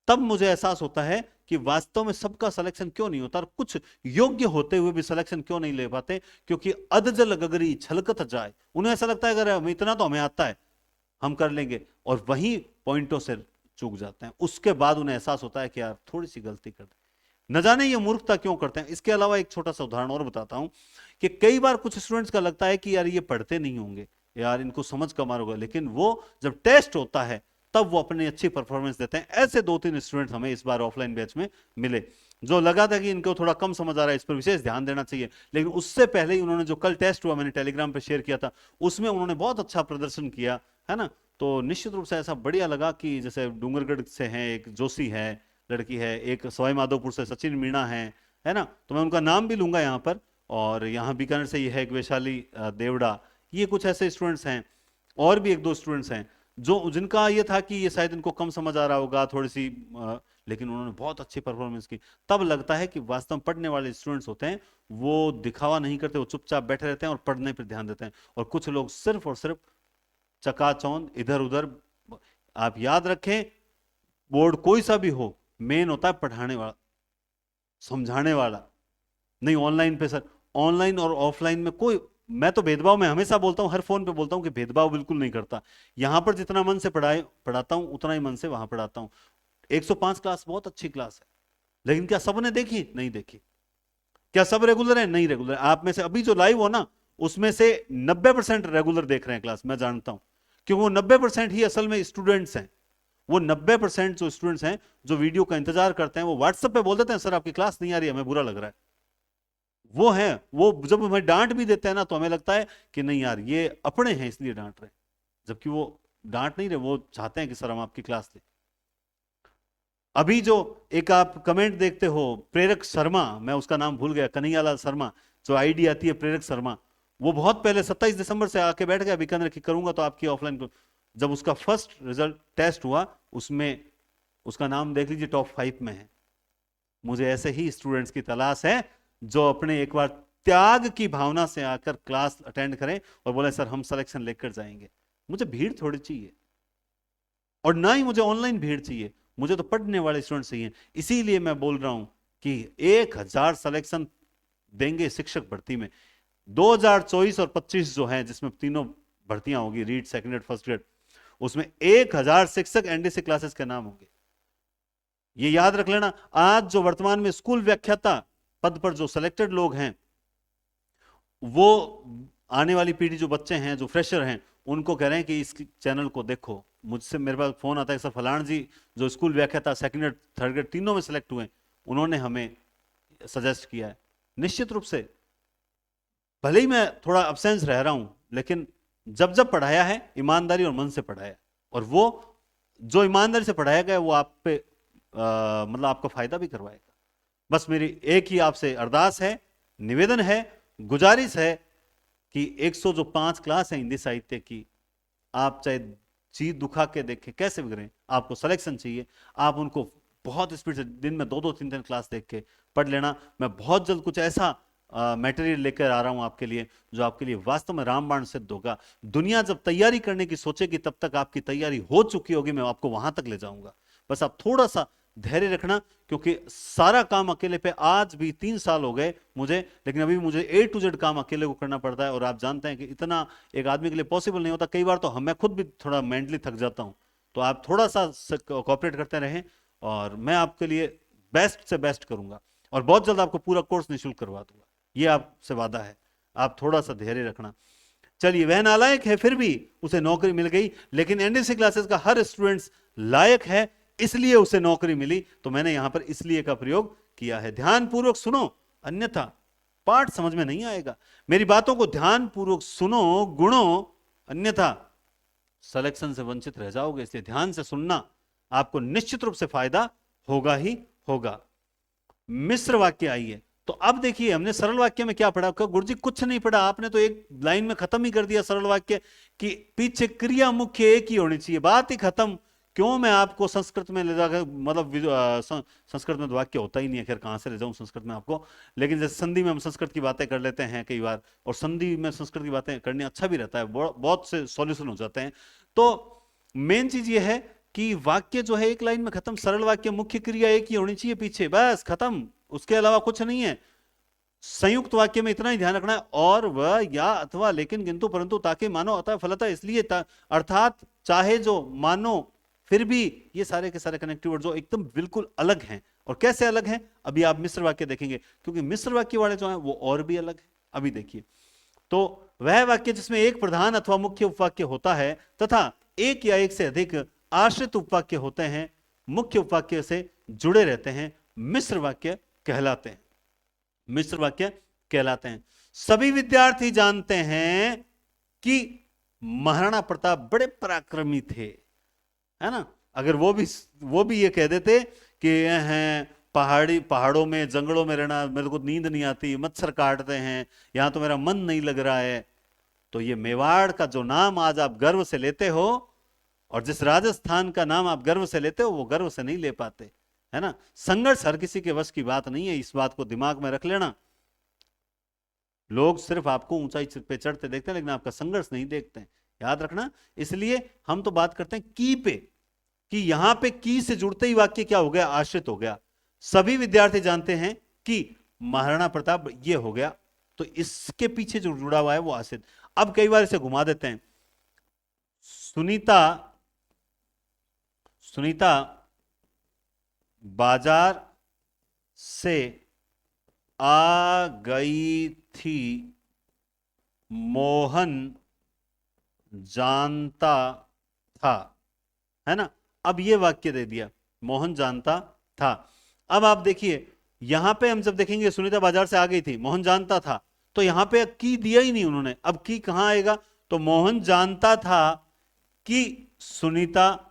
तब मुझे एहसास होता है कि वास्तव में सबका सिलेक्शन क्यों नहीं होता, और कुछ योग्य होते हुए भी सिलेक्शन क्यों नहीं ले पाते, क्योंकि अधजल गगरी छलकत जाए, उन्हें ऐसा लगता है अगर हम इतना तो हमें आता है हम कर लेंगे, और वही पॉइंटों से चूक जाते हैं। उसके बाद उन्हें एहसास होता है कि यार थोड़ी सी गलती कर दी, न जाने ये मूर्खता क्यों करते हैं। इसके अलावा एक छोटा सा उदाहरण और बताता हूं कि कई बार कुछ स्टूडेंट्स का लगता है कि यार ये पढ़ते नहीं होंगे, यार इनको समझ कम होगा, लेकिन वो जब टेस्ट होता है तब वो अपनी अच्छी परफॉर्मेंस देते हैं। ऐसे 2-3 स्टूडेंट्स हमें इस बार ऑफलाइन बैच में मिले, जो लगा था कि इनको थोड़ा कम समझ आ रहा है, इस पर विशेष ध्यान देना चाहिए। लेकिन उससे पहले ही उन्होंने जो कल टेस्ट हुआ, मैंने टेलीग्राम पे शेयर किया था, उसमें उन्होंने बहुत अच्छा प्रदर्शन किया, है ना। तो निश्चित रूप से ऐसा बढ़िया लगा कि जैसे डूंगरगढ़ से हैं, एक जोशी है लड़की है, एक सवाई माधोपुर से सचिन मीणा है ना, तो मैं उनका नाम भी लूंगा यहाँ पर। और यहाँ बीकानेर से ये है एक वैशाली देवड़ा, ये कुछ ऐसे स्टूडेंट्स हैं, और भी 1-2 स्टूडेंट्स हैं जो जिनका ये था कि ये शायद इनको कम समझ आ रहा होगा थोड़ी सी, लेकिन उन्होंने बहुत अच्छी परफॉर्मेंस की। तब लगता है कि वास्तव में पढ़ने वाले स्टूडेंट्स होते हैं, वो दिखावा नहीं करते, वो चुपचाप बैठे रहते हैं और पढ़ने पर ध्यान देते हैं। और कुछ लोग सिर्फ और सिर्फ चकाचौंध इधर उधर, आप याद रखें, बोर्ड कोई सा भी हो, मेन होता है पढ़ाने वाला, समझाने वाला। नहीं ऑनलाइन पे सर, ऑनलाइन और ऑफलाइन में कोई, मैं तो भेदभाव में हमेशा बोलता हूं, हर फोन पे बोलता हूं कि भेदभाव बिल्कुल नहीं करता। यहां पर जितना मन से पढ़ाता हूं उतना ही मन से वहां पढ़ाता हूं। 105 क्लास बहुत अच्छी क्लास है, लेकिन क्या सबने देखी? नहीं देखी। क्या सब रेगुलर है? नहीं रेगुलर। आप में से अभी जो लाइव हो ना, उसमें से 90% रेगुलर देख रहे हैं क्लास, मैं जानता हूं, क्योंकि वो 90% ही असल में स्टूडेंट्स हैं। वो 90% जो स्टूडेंट्स हैं जो वीडियो का इंतजार करते हैं, वो व्हाट्सएप पे बोल देते हैं सर आपकी क्लास नहीं आ रही है, हमें बुरा लग रहा है। वो है, वो जब हमें डांट भी देते हैं ना, तो हमें लगता है कि नहीं यार ये अपने हैं इसलिए डांट रहे हैं, जबकि वो डांट नहीं रहे, वो चाहते हैं कि सर हम आपकी क्लास लें। अभी जो एक आप कमेंट देखते हो, प्रेरक शर्मा, मैं उसका नाम भूल गया, कन्हैयालाल शर्मा, जो आईडी आती है प्रेरक शर्मा, वो बहुत पहले 27 दिसंबर से आके बैठ गया बीकानेर की करूंगा तो आपकी ऑफलाइन। जब उसका फर्स्ट रिजल्ट टेस्ट हुआ, उसमें उसका नाम देख लीजिए टॉप 5 में है। मुझे ऐसे ही स्टूडेंट्स की तलाश है जो अपने एक बार त्याग की भावना से आकर क्लास अटेंड करें और बोले सर हम सिलेक्शन लेकर जाएंगे। मुझे भीड़ थोड़ी चाहिए, और ना ही मुझे ऑनलाइन भीड़ चाहिए, मुझे तो पढ़ने वाले स्टूडेंट चाहिए। इसीलिए मैं बोल रहा हूं कि 1000 सिलेक्शन देंगे शिक्षक भर्ती में। 2024 और 25 जो है, जिसमें तीनों भर्तियां होगी, read, second grade, first grade, उसमें 1000 शिक्षक एनडीसी क्लासेस के नाम होंगे। ये याद रख लेना। आज जो वर्तमान में स्कूल व्याख्याता पद पर जो सिलेक्टेड लोग हैं, वो आने वाली पीढ़ी जो बच्चे हैं, जो फ्रेशर हैं, उनको कह रहे हैं कि इस चैनल को देखो। मुझसे मेरे पास फोन आता है सर फलान जी जो स्कूल व्याख्याता सेकंड ग्रेड, थर्ड ग्रेड तीनों में सिलेक्ट हुए, उन्होंने हमें सजेस्ट किया है। निश्चित रूप से भले ही मैं थोड़ा अब्सेंस रह रहा हूं, लेकिन जब जब पढ़ाया है ईमानदारी और मन से पढ़ाया, और वो जो ईमानदारी से पढ़ाया गया वो आप पे मतलब आपको फायदा भी करवाएगा। बस मेरी एक ही आपसे अरदास है, निवेदन है, गुजारिश है कि 105 क्लास है हिंदी साहित्य की, आप चाहे जी दुखा के देखें, कैसे भी करें, आपको सिलेक्शन चाहिए, आप उनको बहुत स्पीड से दिन में 2-2 3-3 क्लास देख के पढ़ लेना। मैं बहुत जल्द कुछ ऐसा मटेरियल लेकर आ रहा हूं आपके लिए जो आपके लिए वास्तव में रामबाण सिद्ध होगा। दुनिया जब तैयारी करने की सोचेगी, तब तक आपकी तैयारी हो चुकी होगी, मैं आपको वहां तक ले जाऊंगा। बस आप थोड़ा सा धैर्य रखना, क्योंकि सारा काम अकेले पे, आज भी 3 साल हो गए मुझे, लेकिन अभी भी मुझे A to Z काम अकेले को करना पड़ता है। और आप जानते हैं कि इतना एक आदमी के लिए पॉसिबल नहीं होता। कई बार तो मैं खुद भी थोड़ा मेंटली थक जाता हूं। तो आप थोड़ा सा कोऑपरेट करते रहें, और मैं आपके लिए बेस्ट से बेस्ट करूंगा, और बहुत जल्द आपको पूरा कोर्स निःशुल्क करवा दूंगा, ये आपसे वादा है। आप थोड़ा सा धैर्य रखना। चलिए, वह नालायक है फिर भी उसे नौकरी मिल गई, लेकिन एनडीसी क्लासेस का हर स्टूडेंट लायक है, इसलिए उसे नौकरी मिली। तो मैंने यहां पर इसलिए का प्रयोग किया है। ध्यानपूर्वक सुनो, अन्यथा पाठ समझ में नहीं आएगा। मेरी बातों को ध्यानपूर्वक सुनो, गुणो, अन्यथा सिलेक्शन से वंचित रह जाओगे। इसलिए ध्यान से सुनना, आपको निश्चित रूप से फायदा होगा ही होगा। मिश्र वाक्य आइए। तो अब देखिए, हमने सरल वाक्य में क्या पढ़ा? गुरुजी कुछ नहीं पढ़ा, आपने तो एक लाइन में खत्म ही कर दिया सरल वाक्य कि पीछे क्रिया मुख्य एक ही होनी चाहिए, बात ही खत्म। क्यों मैं आपको संस्कृत में ले जाकर, मतलब संस्कृत में तो वाक्य होता ही नहीं है, खैर कहां से ले जाऊं संस्कृत में आपको। लेकिन जैसे संधि में हम संस्कृत की बातें कर लेते हैं कई बार, और संधि में संस्कृत की बातें करनी अच्छा भी रहता है, बहुत से सॉल्यूशन हो जाते हैं। तो मेन चीज ये है कि वाक्य जो है एक लाइन में खत्म, सरल वाक्य, मुख्य क्रिया एक ही होनी चाहिए पीछे, बस खत्म, उसके अलावा कुछ नहीं है। संयुक्त वाक्य में इतना ही ध्यान रखना है, और वह, या, अथवा, लेकिन, किंतु, परंतु, ताकि, मानो, अतः, फलतः, इसलिए, अर्थात, चाहे, जो, मानो, फिर भी, ये सारे के सारे कनेक्टिव वर्ड जो एकदम बिल्कुल अलग हैं। और कैसे अलग हैं, अभी आप मिश्र वाक्य देखेंगे, क्योंकि मिश्र वाक्य वाले जो हैं वो और भी अलग है। अभी देखिए, तो वह वाक्य जिसमें एक प्रधान अथवा मुख्य उपवाक्य होता है तथा एक या एक से अधिक आश्रित उपवाक्य होते हैं, मुख्य उपवाक्य से जुड़े रहते हैं, मिश्र वाक्य कहलाते हैं। मिश्र वाक्य कहलाते हैं। सभी विद्यार्थी जानते हैं कि महाराणा प्रताप बड़े पराक्रमी थे, है ना। अगर वो भी ये कह देते कि हैं पहाड़ों में, जंगलों में रहना, मेरे को नींद नहीं आती, मच्छर काटते हैं, यहां तो मेरा मन नहीं लग रहा है, तो ये मेवाड़ का जो नाम आज आप गर्व से लेते हो, और जिस राजस्थान का नाम आप गर्व से लेते हो, वो गर्व से नहीं ले पाते, है ना। संघर्ष हर किसी के वश की बात नहीं है, इस बात को दिमाग में रख लेना। लोग सिर्फ आपको ऊंचाई पे चढ़ते देखते हैं, लेकिन आपका संघर्ष नहीं देखते हैं, याद रखना। इसलिए हम तो बात करते हैं की पे, कि यहां पे की से जुड़ते ही वाक्य क्या हो गया, आश्रित हो गया। सभी विद्यार्थी जानते हैं कि महाराणा प्रताप, ये हो गया, तो इसके पीछे जो जुड़ा हुआ है वो आश्रित। अब कई बार इसे घुमा देते हैं, सुनीता सुनीता बाजार से आ गई थी, मोहन जानता था, है ना। अब ये वाक्य दे दिया, मोहन जानता था। अब आप देखिए, यहां पे हम जब देखेंगे सुनीता बाजार से आ गई थी, मोहन जानता था, तो यहां पे की दिया ही नहीं उन्होंने। अब की कहां आएगा, तो मोहन जानता था कि सुनीता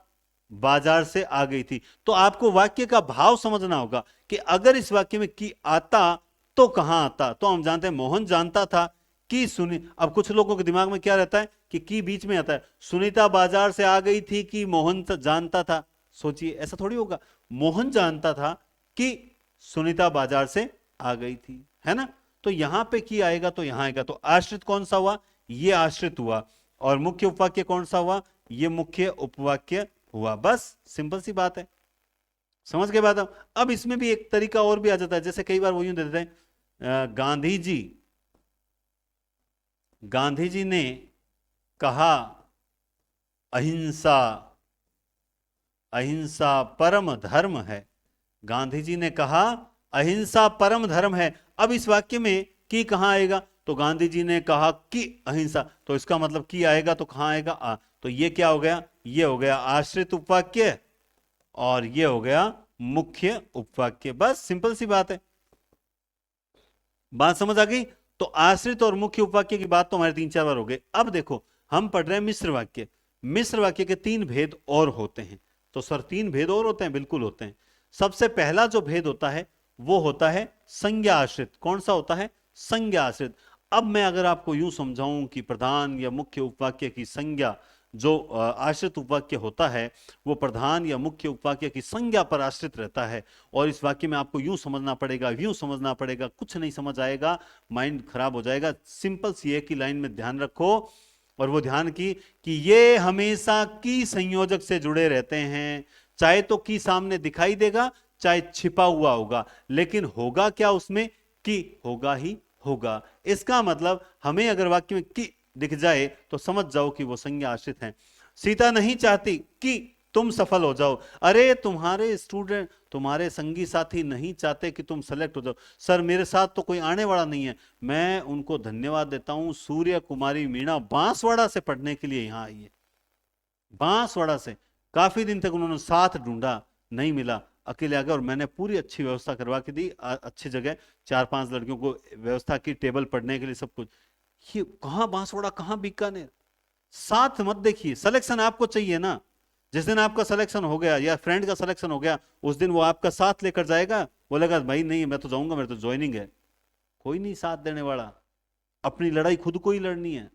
बाजार से आ गई थी। तो आपको वाक्य का भाव समझना होगा कि अगर इस वाक्य में की आता तो कहां आता। तो हम जानते हैं मोहन जानता था कि सुनी, अब कुछ लोगों के दिमाग में क्या रहता है कि की बीच में आता है, सुनीता बाजार से आ गई थी कि मोहन जानता था। सोचिए, ऐसा थोड़ी होगा, मोहन जानता था कि सुनीता बाजार से आ गई थी, है ना। तो यहां पे की आएगा तो यहां आएगा, तो आश्रित कौन सा हुआ, ये आश्रित हुआ, और मुख्य उपवाक्य कौन सा हुआ, ये मुख्य उपवाक्य हुआ। बस सिंपल सी बात है, समझ गए बात। अब इसमें भी एक तरीका और भी आ जाता है, जैसे कई बार वो यूं दे देते हैं, गांधी जी ने कहा अहिंसा अहिंसा परम धर्म है। गांधी जी ने कहा अहिंसा परम धर्म है। अब इस वाक्य में की कहां आएगा, तो गांधी जी ने कहा कि अहिंसा, तो इसका मतलब की आएगा तो कहां आएगा, तो ये क्या हो गया, ये हो गया आश्रित उपवाक्य, और ये हो गया मुख्य उपवाक्य। बस सिंपल सी बात है, बात समझ आ गई। तो आश्रित और मुख्य उपवाक्य की बात तो हमारे 3-4 बार हो गए। अब देखो, हम पढ़ रहे हैं मिश्र वाक्य। मिश्र वाक्य के 3 भेद और होते हैं। तो सर 3 भेद और होते हैं, बिल्कुल होते हैं। सबसे पहला जो भेद होता है वो होता है संज्ञा आश्रित। कौन सा होता है, संज्ञा आश्रित। अब मैं अगर आपको यूं समझाऊं कि प्रधान या मुख्य उपवाक्य की संज्ञा, जो आश्रित उपवाक्य होता है वो प्रधान या मुख्य उपवाक्य की संज्ञा पर आश्रित रहता है, और इस वाक्य में आपको यूं समझना पड़ेगा, यूं समझना पड़ेगा, कुछ नहीं समझ आएगा, माइंड खराब हो जाएगा। सिंपल सी एक ही लाइन में ध्यान रखो, और वो ध्यान की कि ये हमेशा की संयोजक से जुड़े रहते हैं। चाहे तो की सामने दिखाई देगा, चाहे छिपा हुआ होगा, लेकिन होगा क्या उसमें, कि होगा ही होगा। इसका मतलब हमें अगर वाक्य में की दिख जाए तो समझ जाओ कि वो संज्ञा आश्रित है। सीता नहीं चाहती कि तुम सफल हो जाओ। अरे तुम्हारे स्टूडेंट, तुम्हारे संगी साथी नहीं चाहते कि तुम सेलेक्ट हो जाओ। सर मेरे साथ तो कोई आने वाला नहीं है। मैं उनको धन्यवाद देता हूं, सूर्य कुमारी मीणा बांसवाड़ा से पढ़ने के लिए यहां आई है। बांसवाड़ा से काफी दिन तक उन्होंने साथ ढूंढा, नहीं मिला, अकेले आ गए, और मैंने पूरी अच्छी व्यवस्था करवा के दी, अच्छी जगह 4-5 लड़कियों को व्यवस्था की, टेबल पढ़ने के लिए, सब कुछ। ये कहां बांसवाड़ा, कहां बीकानेर। साथ मत देखिए, सिलेक्शन आपको चाहिए ना। जिस दिन आपका सिलेक्शन हो गया या फ्रेंड का सिलेक्शन हो गया, उस दिन वो आपका साथ लेकर जाएगा, बोलेगा भाई नहीं मैं तो जाऊंगा, मेरे तो ज्वाइनिंग है। कोई नहीं साथ देने वाला। अपनी लड़ाई खुद को ही लड़नी है,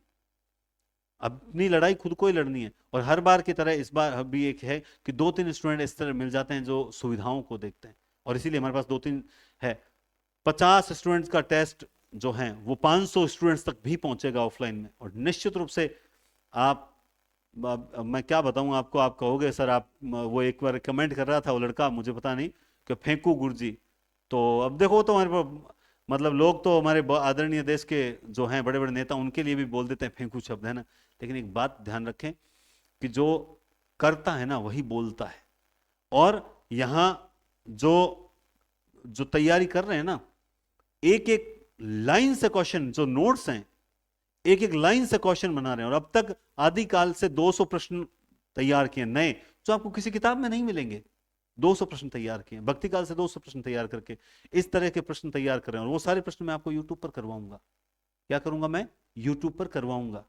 अपनी लड़ाई खुद को ही लड़नी है। और हर बार की तरह इस बार भी एक है कि 2-3 स्टूडेंट इस तरह मिल जाते हैं जो सुविधाओं को देखते हैं, और इसीलिए हमारे पास 2-3 है। 50 स्टूडेंट्स का टेस्ट जो है वो 500 स्टूडेंट्स तक भी पहुंचेगा ऑफलाइन में, और निश्चित रूप से आप, अब मैं क्या बताऊं आपको, आप कहोगे सर आप, वो एक बार कमेंट कर रहा था वो लड़का, मुझे पता नहीं, कि फेंकू गुरुजी। तो अब देखो, तो हमारे मतलब लोग तो हमारे आदरणीय देश के जो हैं बड़े बड़े नेता, उनके लिए भी बोल देते हैं फेंकू शब्द, है ना। लेकिन एक बात ध्यान रखें कि जो करता है ना वही बोलता है। और यहां जो जो तैयारी कर रहे हैं ना, एक एक लाइन से क्वेश्चन, जो नोट्स हैं एक एक लाइन से क्वेश्चन बना रहे हैं, और अब तक आदिकाल से 200 प्रश्न तैयार किए नए, जो आपको किसी किताब में नहीं मिलेंगे। 200 प्रश्न तैयार किए, भक्ति काल से 200 प्रश्न तैयार करके इस तरह के प्रश्न तैयार कर रहे हैं, और वो सारे प्रश्न मैं आपको यूट्यूब पर करवाऊंगा। क्या करूंगा मैं, यूट्यूब पर करवाऊंगा।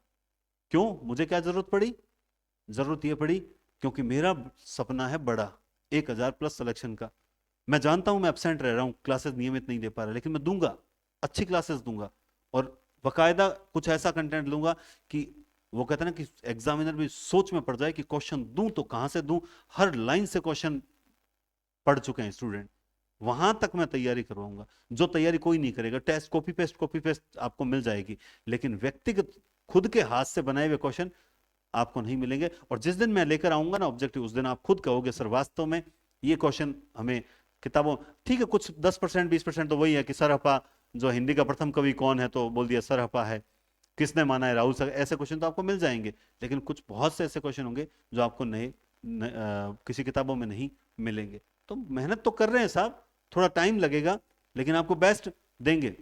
क्यों, मुझे क्या जरूरत पड़ी, जरूरत यह पड़ी क्योंकि मेरा सपना है बड़ा, 1000+ सिलेक्शन का। मैं जानता हूं मैं एब्सेंट रह रहा हूं, क्लासेस नियमित नहीं दे पा रहा, लेकिन मैं दूंगा, अच्छी क्लासेस दूंगा, और बकायदा कुछ ऐसा कंटेंट लूंगा कि वो कहते हैं ना कि एग्जामिनर भी सोच में पड़ जाए कि क्वेश्चन दूं तो कहां से दूं। हर लाइन से क्वेश्चन पढ़ चुके हैं स्टूडेंट, वहां तक मैं तैयारी करवाऊंगा। जो तैयारी कोई नहीं करेगा, टेस्ट कॉपी पेस्ट आपको मिल जाएगी, लेकिन व्यक्तिगत खुद के हाथ से बनाए हुए क्वेश्चन आपको नहीं मिलेंगे। और जिस दिन मैं लेकर आऊंगा ना ऑब्जेक्टिव, उस दिन आप खुद कहोगे सर वास्तव में ये क्वेश्चन हमें किताबों, ठीक है कुछ 10% 20% तो वही है कि सरहपा जो हिंदी का प्रथम कवि कौन है तो बोल दिया सरहपा है, किसने माना है राहुल सर, ऐसे क्वेश्चन तो आपको मिल जाएंगे। लेकिन कुछ बहुत से ऐसे क्वेश्चन होंगे जो आपको किसी किताबों में नहीं मिलेंगे। तो मेहनत तो कर रहे हैं साहब, थोड़ा टाइम लगेगा लेकिन आपको बेस्ट देंगे,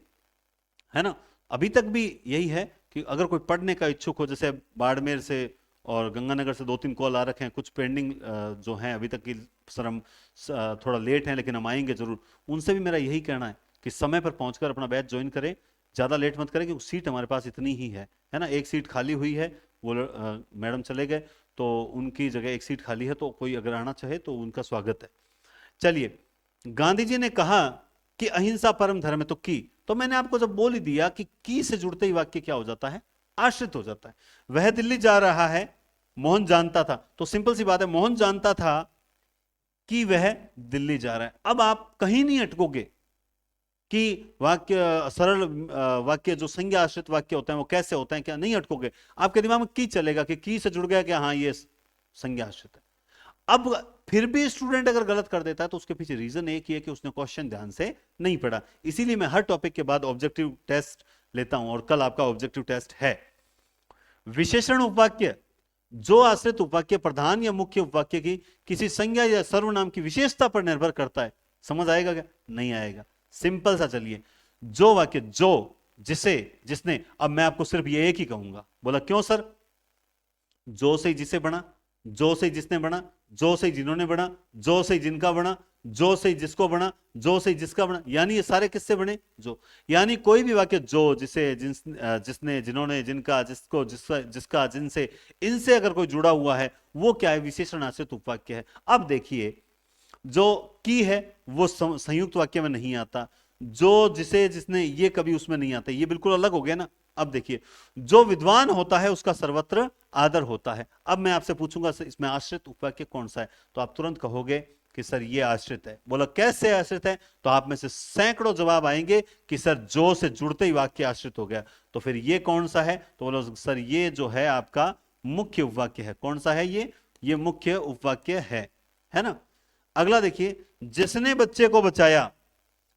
है ना। अभी तक भी यही है कि अगर कोई पढ़ने का इच्छुक हो, जैसे बाड़मेर से और गंगानगर से 2-3 कॉल आ रखे हैं, कुछ पेंडिंग जो हैं अभी तक की, सर हम थोड़ा लेट हैं लेकिन हम आएंगे जरूर, उनसे भी मेरा यही कहना है कि समय पर पहुंचकर अपना बैच ज्वाइन करें, ज़्यादा लेट मत करें क्योंकि सीट हमारे पास इतनी ही है ना। एक सीट खाली हुई है, वो मैडम चले गए तो उनकी जगह एक सीट खाली है, तो कोई अगर आना चाहे तो उनका स्वागत है। चलिए, गांधी जी ने कहा कि अहिंसा परम धर्म है, तो तो मैंने आपको जब बोल ही दिया कि की से जुड़ते ही वाक्य क्या हो जाता है, आश्रित हो जाता है। वह दिल्ली जा रहा है, मोहन जानता था, तो सिंपल सी बात है, मोहन जानता था कि वह दिल्ली जा रहा है। अब आप कहीं नहीं अटकोगे कि वाक्य सरल वाक्य जो संज्ञा आश्रित वाक्य होते हैं वो कैसे होते हैं, क्या नहीं अटकोगे, आपके दिमाग में की चलेगा कि की से जुड़ गया कि हाँ ये संज्ञा आश्रित है। अब फिर भी स्टूडेंट अगर गलत कर देता है तो उसके पीछे रीजन एक ही है कि उसने क्वेश्चन ध्यान से नहीं पढ़ा। इसीलिए मैं हर टॉपिक के बाद ऑब्जेक्टिव टेस्ट लेता हूं, और कल आपका ऑब्जेक्टिव टेस्ट है। विशेषण उपवाक्य, जो आश्रित उपवाक्य प्रधान या मुख्य उपवाक्य की किसी संज्ञा या सर्वनाम की विशेषता पर निर्भर करता है। समझ आएगा क्या? नहीं आएगा। सिंपल सा, चलिए, जो वाक्य जो जिसे जिसने, अब मैं आपको सिर्फ ये एक ही कहूंगा। बोला क्यों सर? जो से जिसे बना, जो से जिसने बना, जो से जिन्होंने बना, जो से जिनका बना, जो से जिसको बना, जो से जिसका बना, यानी ये सारे किससे बने? जो। यानी कोई भी वाक्य जो, जिसे, जिसने, जिन्होंने, जिनका, जिसको, जिसका, जिनसे, इनसे अगर कोई जुड़ा हुआ है वो क्या है? विशेषण आश्रित उपवाक्य है। अब देखिए, जो की है वो संयुक्त वाक्य में नहीं आता, जो, जिसे, जिसने, ये कभी उसमें नहीं आता, ये बिल्कुल अलग हो गया ना। अब देखिए, जो विद्वान होता है उसका सर्वत्र आदर होता है। अब मैं आपसे पूछूंगा इसमें आश्रित उपवाक्य कौन सा है, तो आप तुरंत कहोगे कि सर ये आश्रित है। बोला कैसे आश्रित है? तो आप में से सैकड़ों जवाब आएंगे कि सर जो से जुड़ते ही वाक्य आश्रित हो गया। तो फिर ये कौन सा है? तो बोलो सर ये जो है आपका मुख्य उपवाक्य है। कौन सा है ये मुख्य उपवाक्य है ना। अगला देखिए, जिसने बच्चे को बचाया,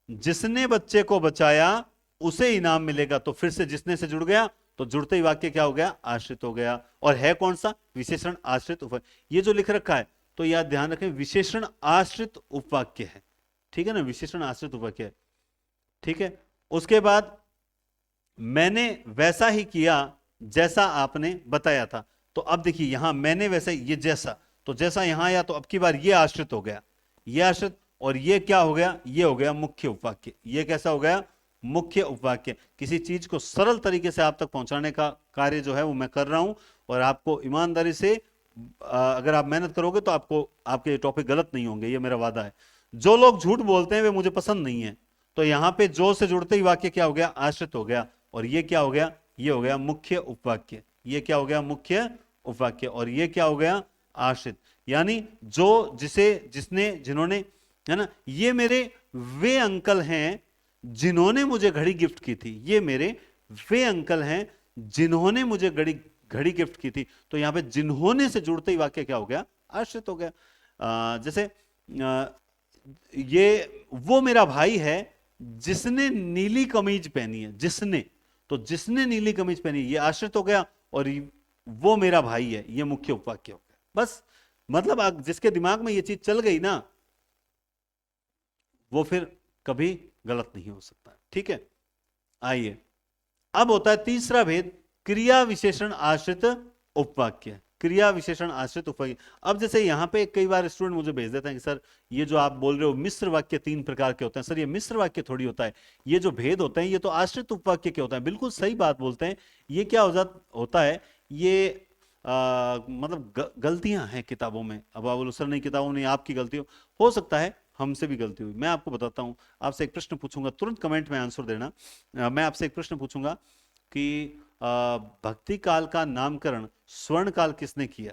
जिसने बच्चे को बचाया उसे इनाम मिलेगा। तो फिर से जिसने से जुड़ गया, तो जुड़ते ही वाक्य क्या हो गया? आश्रित हो गया। और है कौन सा? विशेषण आश्रित उपवाक्य। ये जो लिख रखा है तो याद ध्यान रखें, विशेषण आश्रित उपवाक्य है, ठीक है ना, विशेषण आश्रित उपवाक्य है, ठीक है। उसके बाद मैंने वैसा ही किया जैसा आपने बताया था। तो अब देखिए यहां मैंने वैसा, ये जैसा, तो जैसा यहां आया तो अब की बार ये आश्रित हो गया, ये आश्रित, और ये क्या हो गया? ये हो गया मुख्य उपवाक्य। ये कैसा हो गया? मुख्य उपवाक्य। किसी चीज को सरल तरीके से आप तक पहुंचाने का कार्य जो है वो मैं कर रहा हूं, और आपको ईमानदारी से अगर आप मेहनत करोगे तो आपको आपके टॉपिक गलत नहीं होंगे, ये मेरा वादा है। जो लोग झूठ बोलते हैं वे मुझे पसंद नहीं है। तो यहां पे जो से जुड़ते ही वाक्य क्या हो गया? आश्रित हो गया। और ये क्या हो गया? ये हो गया मुख्य उपवाक्य। ये क्या हो गया? मुख्य उपवाक्य। और ये क्या हो गया? आश्रित। यानी जो, जिसे, जिसने, जिन्होंने, है ना। ये मेरे वे अंकल हैं जिन्होंने मुझे घड़ी गिफ्ट की थी। ये मेरे वे अंकल हैं जिन्होंने मुझे घड़ी गिफ्ट की थी। तो यहां पे जिन्होंने से जुड़ते ही वाक्य क्या हो गया? आश्रित हो गया। जैसे ये वो मेरा भाई है जिसने नीली कमीज पहनी है। जिसने, तो जिसने नीली कमीज पहनी, ये आश्रित हो गया। और वो मेरा भाई है, ये मुख्य उपवाक्य हो गया। बस, मतलब जिसके दिमाग में ये चीज चल गई ना, वो फिर कभी गलत नहीं हो सकता, ठीक है। आइए, अब होता है तीसरा भेद, क्रिया विशेषण आश्रित उपवाक्य। क्रिया विशेषण आश्रित उपवाक्य। अब जैसे यहां पे कई बार स्टूडेंट मुझे भेज देते हैं कि सर ये जो आप बोल रहे हो मिश्र वाक्य 3 प्रकार के होते हैं। सर ये मिश्र वाक्य थोड़ी होता है, ये जो भेद होते हैं ये तो आश्रित उपवाक्य के होते हैं। बिल्कुल सही बात बोलते हैं। ये क्या होता है, ये मतलब गलतियां हैं किताबों में। अब आप बोलो सर नहीं, किताबों में आपकी गलती हो सकता है, हमसे भी गलती हुई। मैं आपको बताता हूं, आपसे एक प्रश्न पूछूंगा, तुरंत कमेंट में आंसर देना। मैं आपसे एक प्रश्न पूछूंगा कि भक्ति काल का नामकरण स्वर्ण काल किसने किया?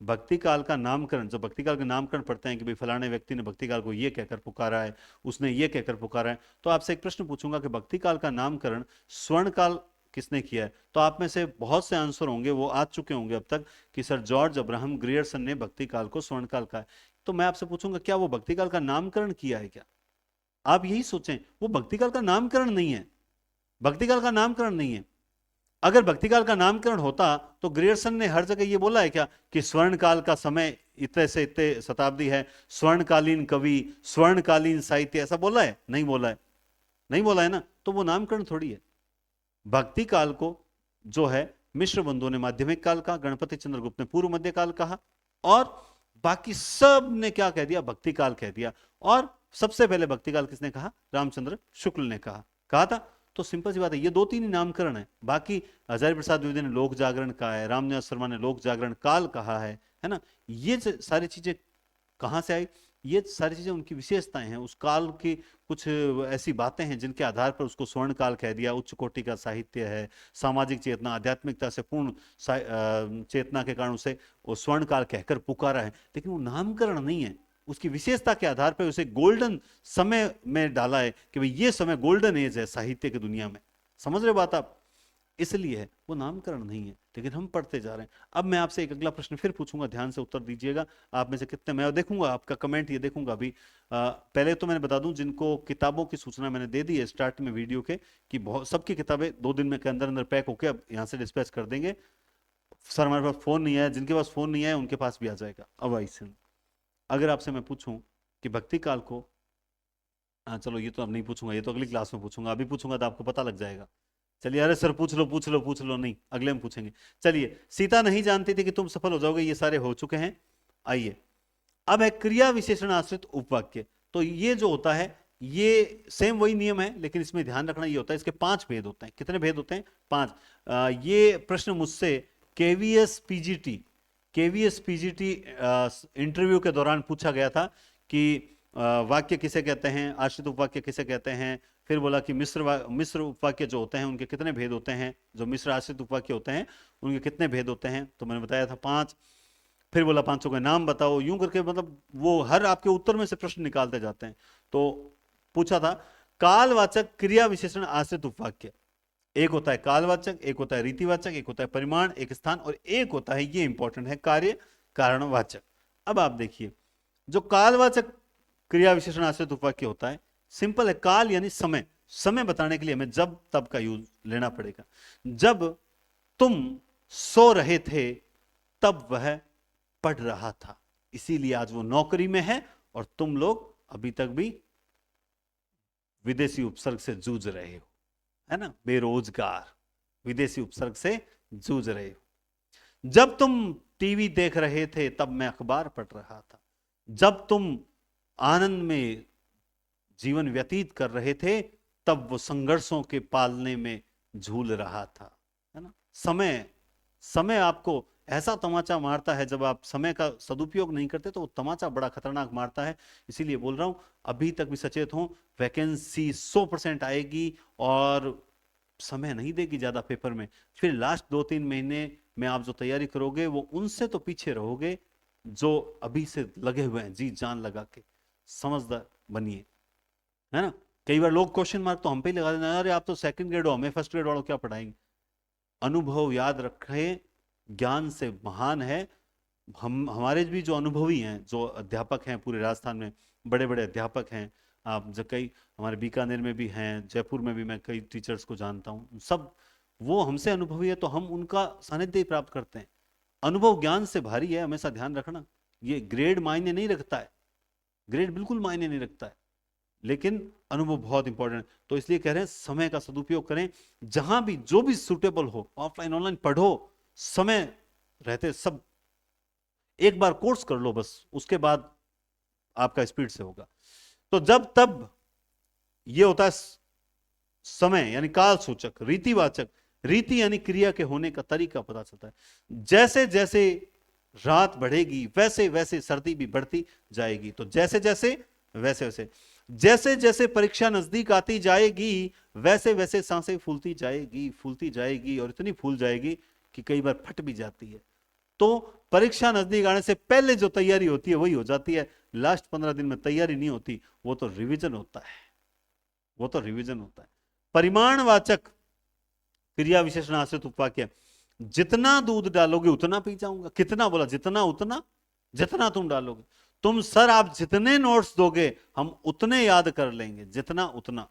भक्ति काल का नामकरण, जब भक्ति काल का नामकरण पढ़ते हैं कि भाई फलाने व्यक्ति ने भक्ति काल को ये कहकर पुकारा है, उसने ये कहकर पुकारा है, तो आपसे एक प्रश्न पूछूंगा कि भक्ति काल का नामकरण स्वर्ण काल किसने किया है? तो आप में से बहुत से आंसर होंगे, वो आ चुके होंगे अब तक, कि सर जॉर्ज अब्राहम ग्रियर्सन ने भक्ति काल को स्वर्ण काल कहा है। तो मैं आपसे पूछूंगा, क्या वो भक्ति काल का नामकरण किया है क्या? आप यही सोचें, वो भक्ति काल का नामकरण नहीं है, भक्ति काल का नामकरण नहीं है। अगर भक्ति काल का नामकरण होता तो ग्रियर्सन ने हर जगह ये बोला है क्या कि स्वर्ण काल का समय इतने से इतने शताब्दी है, स्वर्णकालीन कवि, स्वर्णकालीन साहित्य, ऐसा बोला है? नहीं बोला है, नहीं बोला है ना, तो वो नामकरण थोड़ी है। भक्ति काल को जो है मिश्र बंधुओं ने माध्यमिक काल कहा, गणपति चंद्रगुप्त ने पूर्व मध्य काल कहा, और बाकी सब ने क्या कह दिया? भक्ति काल कह दिया। और सबसे पहले भक्ति काल किसने कहा? रामचंद्र शुक्ल ने कहा था। तो सिंपल सी बात है, ये दो तीन ही नामकरण है। बाकी हजारी प्रसाद द्विवेदी ने लोक जागरण कहा है, रामनिवास शर्मा ने लोक जागरण काल कहा है ना। ये सारी चीजें कहां से आई? ये सारी चीजें उनकी विशेषताएं हैं, उस काल की कुछ ऐसी बातें हैं जिनके आधार पर उसको स्वर्ण काल कह दिया। उच्च कोटि का साहित्य है, सामाजिक चेतना, आध्यात्मिकता से पूर्ण चेतना के कारण उसे वो स्वर्ण काल कहकर पुकारा है। लेकिन वो नामकरण नहीं है, उसकी विशेषता के आधार पर उसे गोल्डन समय में डाला है कि भाई ये समय गोल्डन एज है साहित्य की दुनिया में। समझ रहे बात आप? इसलिए है, वो नामकरण नहीं है। लेकिन हम पढ़ते जा रहे हैं। अब मैं आपसे एक अगला प्रश्न फिर पूछूंगा, ध्यान से उत्तर दीजिएगा। आप में से कितने, मैं देखूंगा आपका कमेंट, ये देखूंगा अभी। पहले तो मैंने बता दूं, जिनको किताबों की सूचना मैंने दे दी है स्टार्ट में वीडियो के, कि बहुत सबकी किताबें 2 दिन में के अंदर अंदर पैक होकर अब यहाँ से डिस्पैच कर देंगे। सर हमारे पास फोन नहीं है, जिनके पास फोन नहीं है उनके पास भी आ जाएगा। अब आई अगर आपसे मैं पूछूं कि भक्ति काल को, हाँ चलो ये तो अब नहीं पूछूंगा, ये तो अगली क्लास में पूछूंगा, अभी पूछूंगा तो आपको पता लग जाएगा। चलिए, अरे सर पूछ लो पूछ लो पूछ लो, नहीं अगले में पूछेंगे। चलिए, सीता नहीं जानती थी कि तुम सफल हो जाओगे, ये सारे हो चुके हैं। आइए, अब है क्रिया विशेषण आश्रित उपवाक्य। तो ये जो होता है, ये सेम वही नियम है, लेकिन इसमें ध्यान रखना ये होता है, इसके 5 भेद होते हैं। कितने भेद होते हैं? 5। ये प्रश्न मुझसे केवीएस पीजीटी इंटरव्यू के दौरान पूछा गया था कि वाक्य किसे कहते हैं, आश्रित उपवाक्य किसे कहते हैं। फिर बोला कि मिश्र उपवाक्य जो होते हैं उनके कितने भेद होते हैं, जो मिश्र आश्रित उपवाक्य होते हैं उनके कितने भेद होते हैं। तो मैंने बताया था 5। फिर बोला 5 के नाम बताओ, यूं करके मतलब वो हर आपके उत्तर में से प्रश्न निकालते जाते हैं। तो पूछा था कालवाचक क्रिया विशेषण आश्रित उपवाक्य, एक होता है कालवाचक, एक होता है रीतिवाचक, एक होता है परिमाण, एक स्थान, और एक होता है, ये इंपॉर्टेंट है, कार्य कारणवाचक। अब आप देखिए, जो कालवाचक क्रिया विशेषण आश्रित उपवाक्य होता है, सिंपल है, काल यानी समय, समय बताने के लिए हमें जब तब का यूज लेना पड़ेगा। जब तुम सो रहे थे तब वह पढ़ रहा था, इसीलिए आज वो नौकरी में है और तुम लोग अभी तक भी विदेशी उपसर्ग से जूझ रहे हो, है ना, बेरोजगार, विदेशी उपसर्ग से जूझ रहे हो। जब तुम टीवी देख रहे थे तब मैं अखबार पढ़ रहा था। जब तुम आनंद में जीवन व्यतीत कर रहे थे तब वो संघर्षों के पालने में झूल रहा था, है ना। समय, समय आपको ऐसा तमाचा मारता है, जब आप समय का सदुपयोग नहीं करते तो वो तमाचा बड़ा खतरनाक मारता है। इसीलिए बोल रहा हूं, अभी तक भी सचेत हो, वैकेंसी 100% आएगी और समय नहीं देगी ज्यादा पेपर में। फिर लास्ट 2-3 महीने में आप जो तैयारी करोगे वो उनसे तो पीछे रहोगे जो अभी से लगे हुए हैं जी जान लगा के। समझदार बनिए, है ना। कई बार लोग क्वेश्चन मार्क तो हम पे ही लगा देना, अरे आप तो सेकंड ग्रेड हो, हमें फर्स्ट ग्रेड वालों क्या पढ़ाएंगे। अनुभव याद रखें, ज्ञान से महान है। हमारे भी जो अनुभवी हैं, जो अध्यापक हैं पूरे राजस्थान में, बड़े बड़े अध्यापक हैं, आप जो कई हमारे बीकानेर में भी हैं, जयपुर में भी मैं कई टीचर्स को जानता हूं, सब वो हमसे अनुभवी है, तो हम उनका सानिध्य प्राप्त करते हैं। अनुभव ज्ञान से भारी है, हमेशा ध्यान रखना। ये ग्रेड मायने नहीं रखता है, ग्रेड बिल्कुल मायने नहीं रखता है, लेकिन अनुभव बहुत इंपॉर्टेंट है। तो इसलिए कह रहे हैं समय का सदुपयोग करें, जहां भी जो भी सुटेबल हो, ऑफलाइन ऑनलाइन पढ़ो, समय रहते सब एक बार कोर्स कर लो बस, उसके बाद आपका स्पीड से होगा। तो जब तब ये होता है समय यानी काल सूचक। रीतिवाचक, रीति यानी क्रिया के होने का तरीका पता चलता है। जैसे जैसे रात बढ़ेगी वैसे वैसे सर्दी भी बढ़ती जाएगी। तो जैसे जैसे वैसे वैसे, जैसे जैसे परीक्षा नजदीक आती जाएगी वैसे वैसे सांसें फूलती जाएगी और इतनी फूल जाएगी कि कई बार फट भी जाती है। तो परीक्षा नजदीक आने से पहले जो तैयारी होती है वही हो जाती है, लास्ट 15 दिन में तैयारी नहीं होती, वो तो रिवीजन होता है, वो तो रिवीजन होता है। परिमाणवाचक क्रिया विशेषण आश्रित उपवाक्य, जितना दूध डालोगे उतना पी जाऊंगा। कितना बोला? जितना, उतना, जितना तुम डालोगे। तुम सर आप जितने नोट्स दोगे हम उतने याद कर लेंगे, जितना उतना।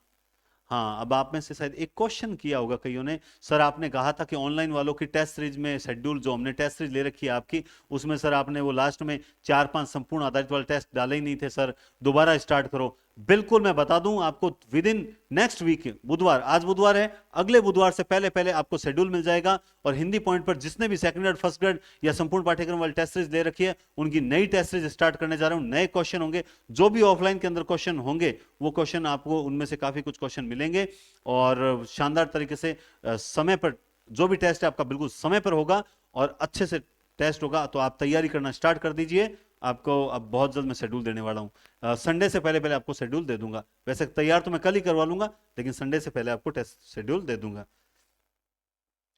हाँ, अब आप में से शायद एक क्वेश्चन किया होगा कईयों ने, सर आपने कहा था कि ऑनलाइन वालों की टेस्ट सीरीज में शेड्यूल, जो हमने टेस्ट सीरीज ले रखी है आपकी, उसमें सर आपने वो लास्ट में 4-5 संपूर्ण आधारित वाले टेस्ट डाले ही नहीं थे सर, दोबारा स्टार्ट करो। बिल्कुल, मैं बता दूं आपको, विद इन नेक्स्ट वीक, बुधवार, आज बुधवार है, अगले बुधवार से पहले पहले आपको शेड्यूल मिल जाएगा। और हिंदी पॉइंट पर जिसने भी सेकंड ग्रेड, फर्स्ट ग्रेड या संपूर्ण पाठ्यक्रम वाली टेस्ट सीरीज ले रखी है, उनकी नई टेस्ट सीरीज स्टार्ट करने जा रहा हूं। नए क्वेश्चन होंगे, जो भी ऑफलाइन के अंदर क्वेश्चन होंगे वो क्वेश्चन आपको उनमें से काफी कुछ क्वेश्चन मिलेंगे, और शानदार तरीके से समय पर जो भी टेस्ट है आपका बिल्कुल समय पर होगा और अच्छे से टेस्ट होगा। तो आप तैयारी करना स्टार्ट कर दीजिए। आपको अब बहुत जल्द मैं शेड्यूल देने वाला हूं, संडे से पहले पहले आपको शेड्यूल दे दूंगा। वैसे तैयार तो मैं कल ही करवा लूंगा, लेकिन संडे से पहले आपको टेस्ट शेड्यूल दे दूंगा।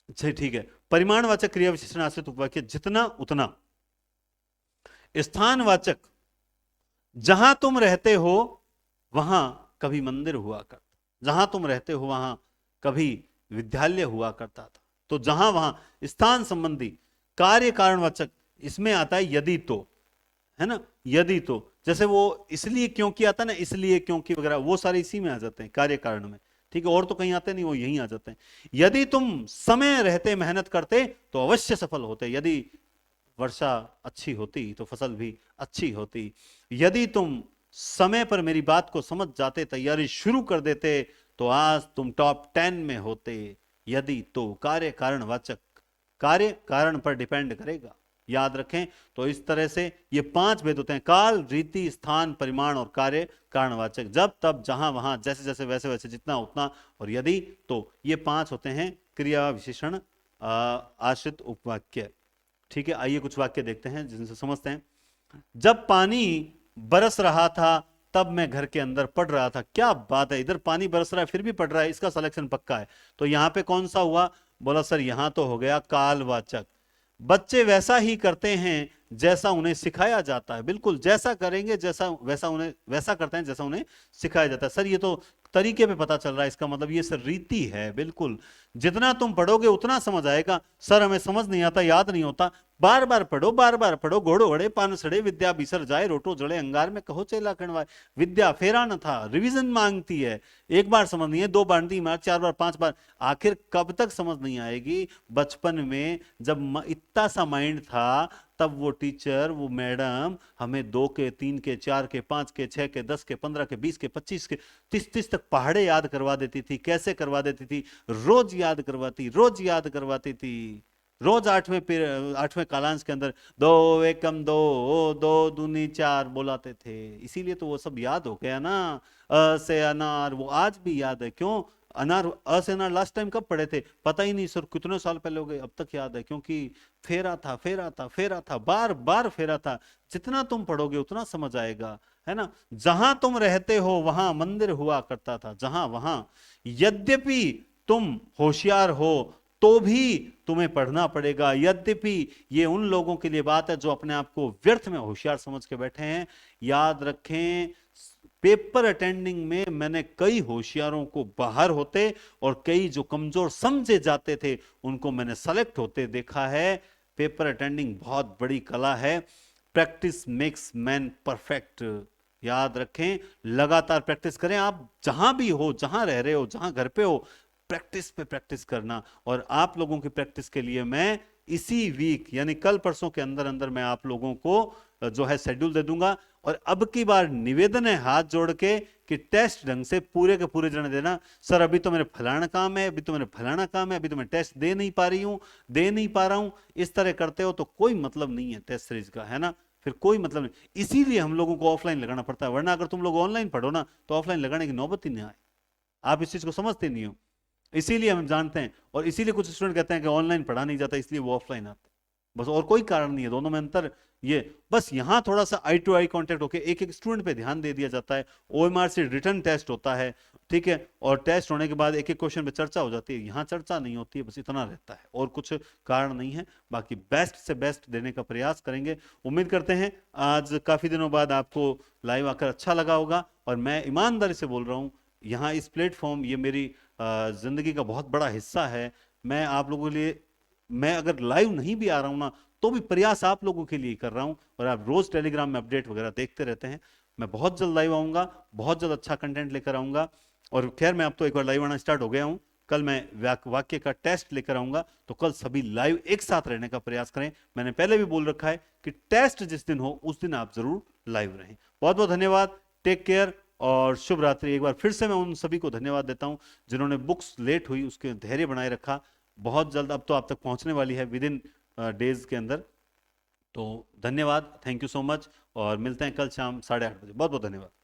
अच्छा, ठीक है। परिमाणवाचक क्रिया विशेषण आश्रित उपवाक्य, जितना उतना। स्थानवाचक, जहां तुम रहते हो वहां कभी मंदिर हुआ करता, जहां तुम रहते हो वहां कभी विद्यालय हुआ करता था। तो जहां वहां, स्थान संबंधी। कार्य कारणवाचक, इसमें आता है यदि तो, है ना, यदि तो। जैसे वो इसलिए क्योंकि आता ना, इसलिए क्योंकि वगैरह, वो सारे इसी में आ जाते हैं कार्य कारण में, ठीक है, और तो कहीं आते नहीं, वो यहीं आ जाते हैं। यदि तुम समय रहते मेहनत करते तो अवश्य सफल होते। यदि वर्षा अच्छी होती तो फसल भी अच्छी होती। यदि तुम समय पर मेरी बात को समझ जाते, तैयारी शुरू कर देते, तो आज तुम टॉप 10 में होते। यदि तो कार्य कारणवाचक, कार्य कारण पर डिपेंड करेगा, याद रखें। तो इस तरह से ये 5 भेद होते हैं: काल, रीति, स्थान, परिमाण और कार्य कारणवाचक। जब तब, जहां वहां, जैसे जैसे, वैसे वैसे, जितना उतना और यदि तो, ये 5 होते हैं क्रिया विशेषण आश्रित उपवाक्य। ठीक है, आइए कुछ वाक्य देखते हैं जिनसे समझते हैं। जब पानी बरस रहा था तब मैं घर के अंदर पढ़ रहा था। क्या बात है, इधर पानी बरस रहा है फिर भी पढ़ रहा है, इसका सिलेक्शन पक्का है। तो यहां पे कौन सा हुआ? बोला सर यहां तो हो गया कालवाचक। बच्चे वैसा ही करते हैं जैसा उन्हें सिखाया जाता है। बिल्कुल, जैसा करेंगे, जैसा वैसा उन्हें, वैसा करते हैं जैसा उन्हें सिखाया जाता है। सर ये तो तरीके पे पता चल रहा है, इसका मतलब ये सर रीति है। बिल्कुल, जितना तुम पढ़ोगे उतना समझ आएगा। सर हमें समझ नहीं आता, याद नहीं होता। बार बार पढ़ो, बार बार पढ़ो। घोड़ो अड़े पान सड़े, विद्या बिसर जाए, रोटो जड़े अंगार में, कहो चेला कणवाए। विद्या फेरा न था, रिवीजन मांगती है। एक बार समझ नहीं है, 2 बार, 3 बार, 4 बार, 5 बार, आखिर कब तक समझ नहीं आएगी? बचपन में जब इतना सा माइंड था, तब वो टीचर, वो मैडम हमें 2 के, 3 के, 4 के, 5 के, 6 के, 10 के, 15 के, 20 के, 25 के, 30 तक पहाड़े याद करवा देती थी। कैसे करवा देती थी? रोज याद करवाती, रोज याद करवाती थी। रोज 8वें कालांश के अंदर 2 एकम 2, 2 दूनी 4 बोलाते थे। इसीलिए तो वो सब याद हो गया ना। अ से अनार, वो आज भी याद है। क्यों? अनार, अ से अनार लास्ट टाइम कब पढ़े थे पता ही नहीं सर, कितने साल पहले हो गए, अब तक याद है। क्योंकि फेरा था, फेरा था, फेरा था, बार बार फेरा था। जितना तुम पढ़ोगे उतना समझ आएगा, है ना। जहां तुम रहते हो वहां मंदिर हुआ करता था। जहां वहां, यद्यपि तुम होशियार हो तो भी तुम्हें पढ़ना पड़ेगा। यद्यपि, ये उन लोगों के लिए बात है जो अपने आप को व्यर्थ में होशियार समझ के बैठे हैं। याद रखें, पेपर अटेंडिंग में मैंने कई होशियारों को बाहर होते और कई जो कमजोर समझे जाते थे उनको मैंने सेलेक्ट होते देखा है। पेपर अटेंडिंग बहुत बड़ी कला है। Practice makes man perfect. याद रखें, लगातार प्रैक्टिस करें। आप जहां भी हो, जहां रह रहे हो, जहां घर पे हो, प्रैक्टिस पे प्रैक्टिस करना। और आप लोगों की प्रैक्टिस के लिए मैं इसी वीक, यानी कल परसों के अंदर अंदर मैं आप लोगों को जो है शेड्यूल दे दूंगा। और अब की बार निवेदन है हाथ जोड़ के कि टेस्ट ढंग से पूरे के पूरे जने देना। सर अभी तो मेरे फलाना काम है, अभी तो मेरे फलाना काम है, अभी तो मैं टेस्ट दे नहीं पा रही हूं, दे नहीं पा रहा हूं, इस तरह करते हो तो कोई मतलब नहीं है टेस्ट सीरीज का, है ना। फिर कोई मतलब नहीं। इसीलिए हम लोगों को ऑफलाइन लगाना पड़ता है, वरना अगर तुम लोग ऑनलाइन पढ़ो ना तो ऑफलाइन लगाने की नौबत ही नहीं आए। आप इस चीज को समझते नहीं हो, इसीलिए हम जानते हैं। और इसीलिए कुछ स्टूडेंट कहते हैं कि ऑनलाइन पढ़ा नहीं जाता, इसलिए वो ऑफलाइन आते हैं। बस, और कोई कारण नहीं है, दोनों में अंतर ये। बस यहां थोड़ा सा आई टू आई कांटेक्ट होके एक एक स्टूडेंट पे ध्यान दे दिया जाता है। ओएमआर से रिटर्न टेस्ट होता है, ठीक है, और टेस्ट होने के बाद एक एक क्वेश्चन पे चर्चा हो जाती है। यहां चर्चा नहीं होती है, बस इतना रहता है, और कुछ कारण नहीं है। बाकी बेस्ट से बेस्ट देने का प्रयास करेंगे। उम्मीद करते हैं आज काफी दिनों बाद आपको लाइव आकर अच्छा लगा होगा। और मैं ईमानदारी से बोल रहा हूं, यहाँ इस प्लेटफॉर्म, ये मेरी जिंदगी का बहुत बड़ा हिस्सा है। मैं आप लोगों के लिए, मैं अगर लाइव नहीं भी आ रहा हूं ना, तो भी प्रयास आप लोगों के लिए कर रहा हूं, और आप रोज टेलीग्राम में अपडेट वगैरह देखते रहते हैं। मैं बहुत जल्द लाइव आऊंगा, बहुत जल्द अच्छा कंटेंट लेकर आऊंगा। और खैर मैं अब तो एक बार लाइव आना स्टार्ट हो गया हूं। कल मैं वाक्य का टेस्ट लेकर आऊंगा, तो कल सभी लाइव एक साथ रहने का प्रयास करें। मैंने पहले भी बोल रखा है कि टेस्ट जिस दिन हो उस दिन आप जरूर लाइव रहें। बहुत बहुत धन्यवाद, टेक केयर और शुभ रात्रि। एक बार फिर से मैं उन सभी को धन्यवाद देता हूं जिन्होंने बुक्स लेट हुई उसके धैर्य बनाए रखा। बहुत जल्द अब तो आप तक पहुंचने वाली है, विद इन डेज के अंदर। तो धन्यवाद, थैंक यू सो मच, और मिलते हैं कल शाम 8:30 बजे। बहुत बहुत धन्यवाद।